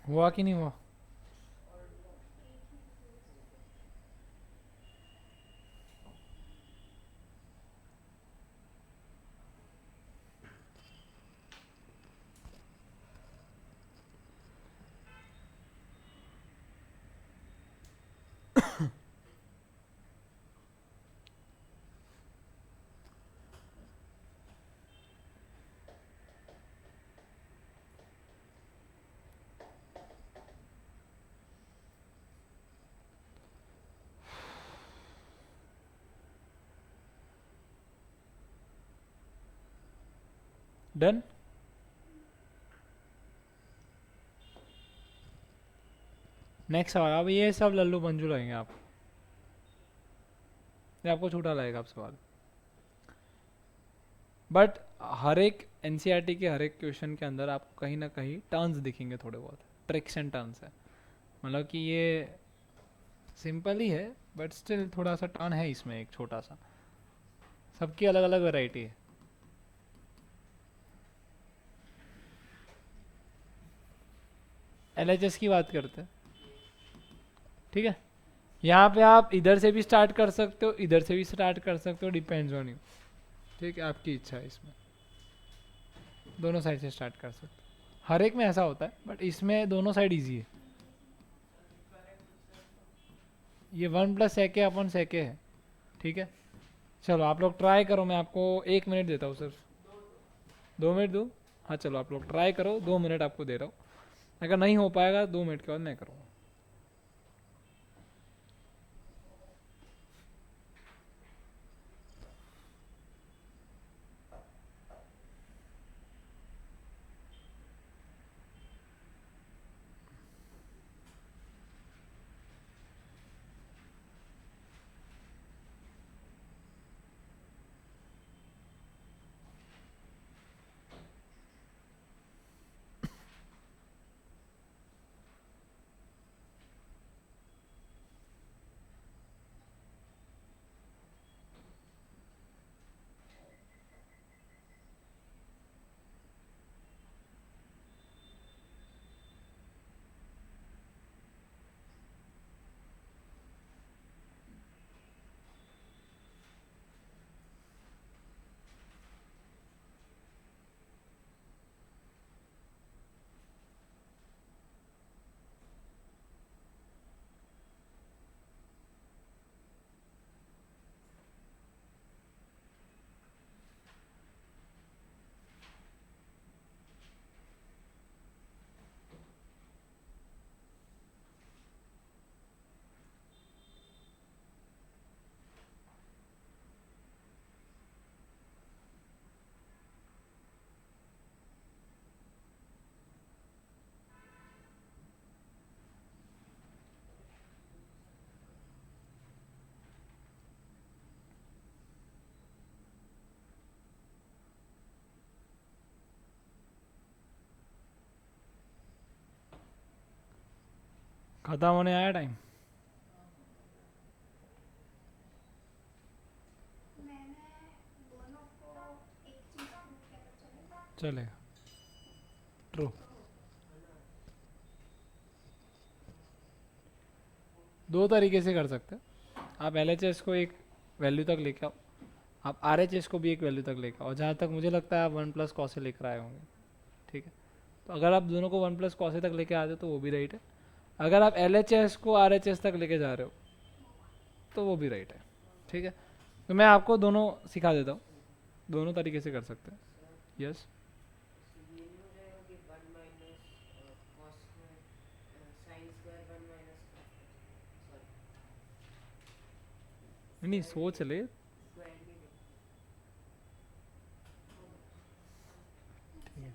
हुआ कि नहीं हुआ? डन। नेक्स्ट सवाल। अब ये सब लल्लू पंजू लगेंगे आप, ये आपको छूटा लगेगा अब सवाल। बट हर एक एनसीईआरटी के हर एक क्वेश्चन के अंदर आपको कहीं ना कहीं टर्न्स दिखेंगे, थोड़े बहुत ट्रिक्स एंड टर्न्स है। मतलब कि ये सिंपल ही है बट स्टिल थोड़ा सा टर्न है इसमें, एक छोटा सा। सबकी अलग अलग वैरायटी है। एलएचएस की बात करते हैं, ठीक है। यहाँ पे आप इधर से भी स्टार्ट कर सकते हो, इधर से भी स्टार्ट कर सकते हो, डिपेंड्स ऑन यू, ठीक है। आपकी इच्छा है, इसमें दोनों साइड से स्टार्ट कर सकते हो। हर एक में ऐसा होता है बट इसमें दोनों साइड इजी है। ये 1 + sec/sec है, ठीक है। चलो आप लोग ट्राई करो, मैं आपको 1 मिनट देता हूँ सिर्फ। 2 मिनट दूँ? हाँ चलो आप लोग ट्राई करो, 2 मिनट आपको दे रहा हूँ। अगर नहीं हो पाएगा 2 मिनट के बाद मैं करूँगा। खत्म होने आया टाइम। चलेगा, ट्रू। दो तरीके से कर सकते हैं। आप LHS को एक वैल्यू तक लेके आओ, आप RHS को भी एक वैल्यू तक लेके आओ। जहाँ तक मुझे लगता है आप 1 प्लस कॉसे लेकर आए होंगे, ठीक है। तो अगर आप दोनों को 1 प्लस कॉसे तक लेके आते हो तो वो भी राइट है। अगर आप LHS को RHS तक लेके जा रहे हो तो वो भी राइट है, ठीक है। तो मैं आपको दोनों सिखा देता हूँ, दोनों तरीके से कर सकते हैं। यस, नहीं सोच ले,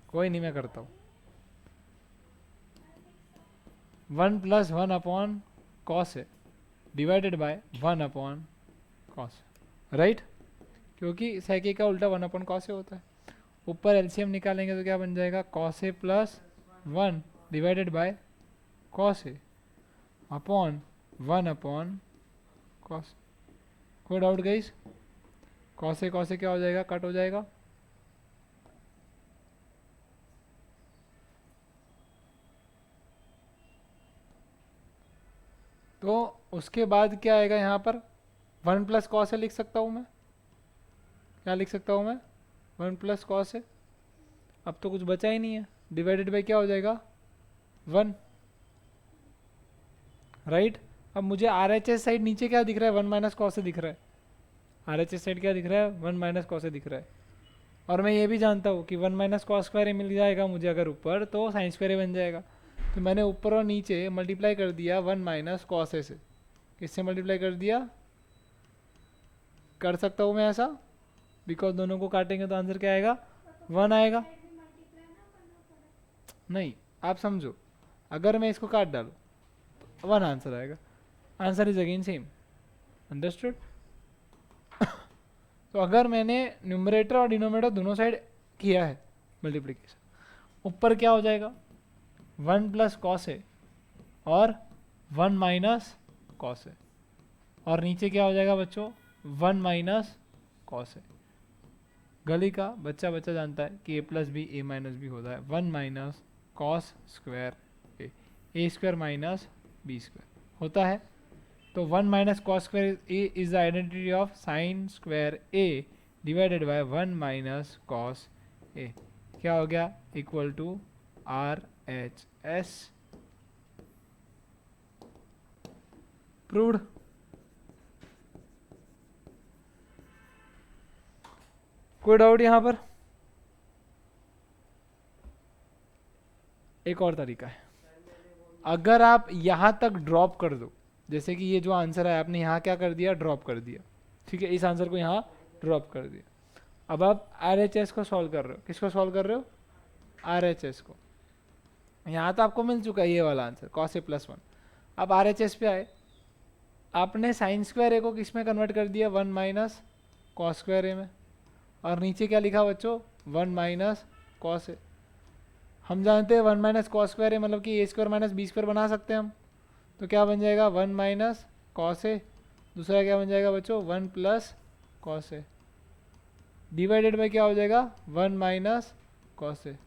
कोई नहीं, मैं करता हूँ। 1 प्लस 1 अपॉन कॉस है divided by 1 upon cos, right. क्योंकि सेके का उल्टा 1 अपॉन कॉस होता है। ऊपर एलसीएम निकालेंगे तो क्या बन जाएगा, cos A plus 1 divided by cos A upon 1 upon cos. कोई डाउट गाइस? कॉस ए क्या हो जाएगा, कट हो जाएगा। तो उसके बाद क्या आएगा यहाँ पर, 1 प्लस कॉस ए लिख सकता हूँ मैं। क्या लिख सकता हूँ मैं, 1 प्लस कॉस ए। अब तो कुछ बचा ही नहीं है, डिवाइडेड बाई क्या हो जाएगा, 1, राइट। अब मुझे RHS साइड नीचे क्या दिख रहा है, 1 माइनस कॉस ए दिख रहा है। RHS साइड क्या दिख रहा है, 1 माइनस कॉस ए दिख रहा है। और मैं ये भी जानता हूँ कि 1 माइनस कॉस स्क्वायर ए मिल जाएगा मुझे अगर ऊपर, तो साइन स्क्वायर ए बन जाएगा। तो मैंने ऊपर और नीचे मल्टीप्लाई कर दिया 1 माइनस कॉस ए से। किससे मल्टीप्लाई कर दिया, कर सकता हूँ मैं ऐसा, बिकॉज दोनों को काटेंगे तो आंसर क्या आएगा, 1 आएगा। नहीं, आप समझो, अगर मैं इसको काट डालूँ तो 1 आंसर आएगा। Answer is again same, understood. तो अगर मैंने न्यूमरेटर और डिनोमिनेटर दोनों साइड किया है मल्टीप्लिकेशन, ऊपर क्या हो जाएगा, 1 प्लस कॉस ए और 1 माइनस कॉस ए, और नीचे क्या हो जाएगा बच्चों, 1 माइनस कॉस ए। गली का बच्चा जानता है कि a plus B A minus B होता है 1 minus cos square A square minus B square होता है। तो 1 minus cos square A is the identity of sine square A divided by 1 minus cos A. क्या हो गया, इक्वल टू RHS। प्रूव्ड। कोई डाउट यहां पर? एक और तरीका है, अगर आप यहां तक ड्रॉप कर दो, जैसे कि ये जो आंसर है आपने यहाँ क्या कर दिया, ड्रॉप कर दिया, ठीक है, इस आंसर को यहाँ ड्रॉप कर दिया। अब आप RHS को सॉल्व कर रहे हो, किसको सॉल्व कर रहे हो, RHS को। यहाँ तो आपको मिल चुका है ये वाला आंसर, cos a प्लस 1। अब RHS पे आए, आपने साइन स्क्वायर ए को किस में कन्वर्ट कर दिया, 1 माइनस कॉस स्क्वायर ए में, और नीचे क्या लिखा बच्चों, 1 माइनस कॉस ए। हम जानते हैं 1 माइनस कॉस स्क्वायर ए मतलब कि ए स्क्वायर माइनस बी स्क्वायर बना सकते हैं हम। तो क्या बन जाएगा, 1 माइनस कॉस ए, दूसरा क्या बन जाएगा बच्चों, 1 plus cos A, divided by क्या हो जाएगा, 1 माइनस कॉस ए।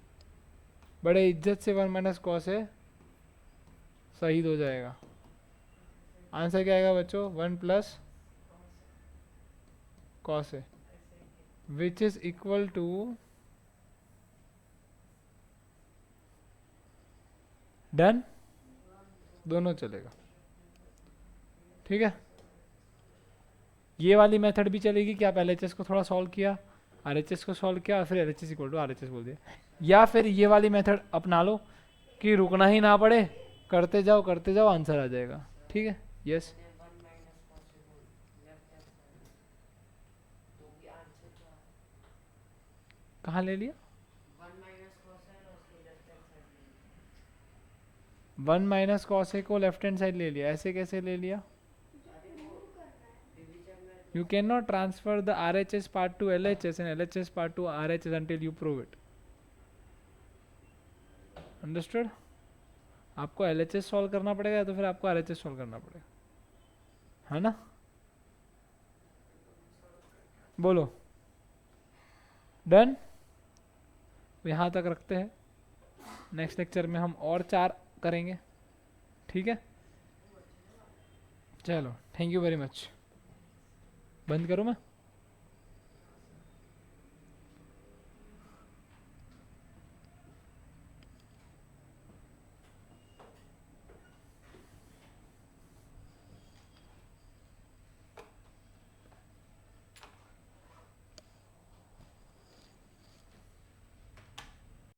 बड़े इज्जत से 1 माइनस कॉस ए शहीद हो जाएगा। आंसर क्या आएगा बच्चों, 1 plus cos A which is equal to done. दोनों चलेगा, ठीक है। ये वाली मेथड भी चलेगी कि आप LHS को थोड़ा सॉल्व किया, RHS को सॉल्व किया और फिर LHS इक्वल टू RHS बोल दिया, या फिर ये वाली मेथड अपना लो कि रुकना ही ना पड़े, करते जाओ आंसर आ जाएगा, ठीक है। यस, कहाँ ले लिया, 1 माइनस कॉस ए को लेफ्ट हैंड साइड ले लिया, ऐसे कैसे ले लिया, you cannot transfer the RHS part to LHS and LHS part to RHS until you prove it, understood। आपको LHS सॉल्व करना पड़ेगा या तो फिर आपको RHS सॉल्व करना पड़ेगा, है ना? बोलो डन। यहाँ तक रखते हैं, नेक्स्ट लेक्चर में हम और 4 करेंगे, ठीक है? चलो थैंक यू वेरी मच। बंद करूँ मैं?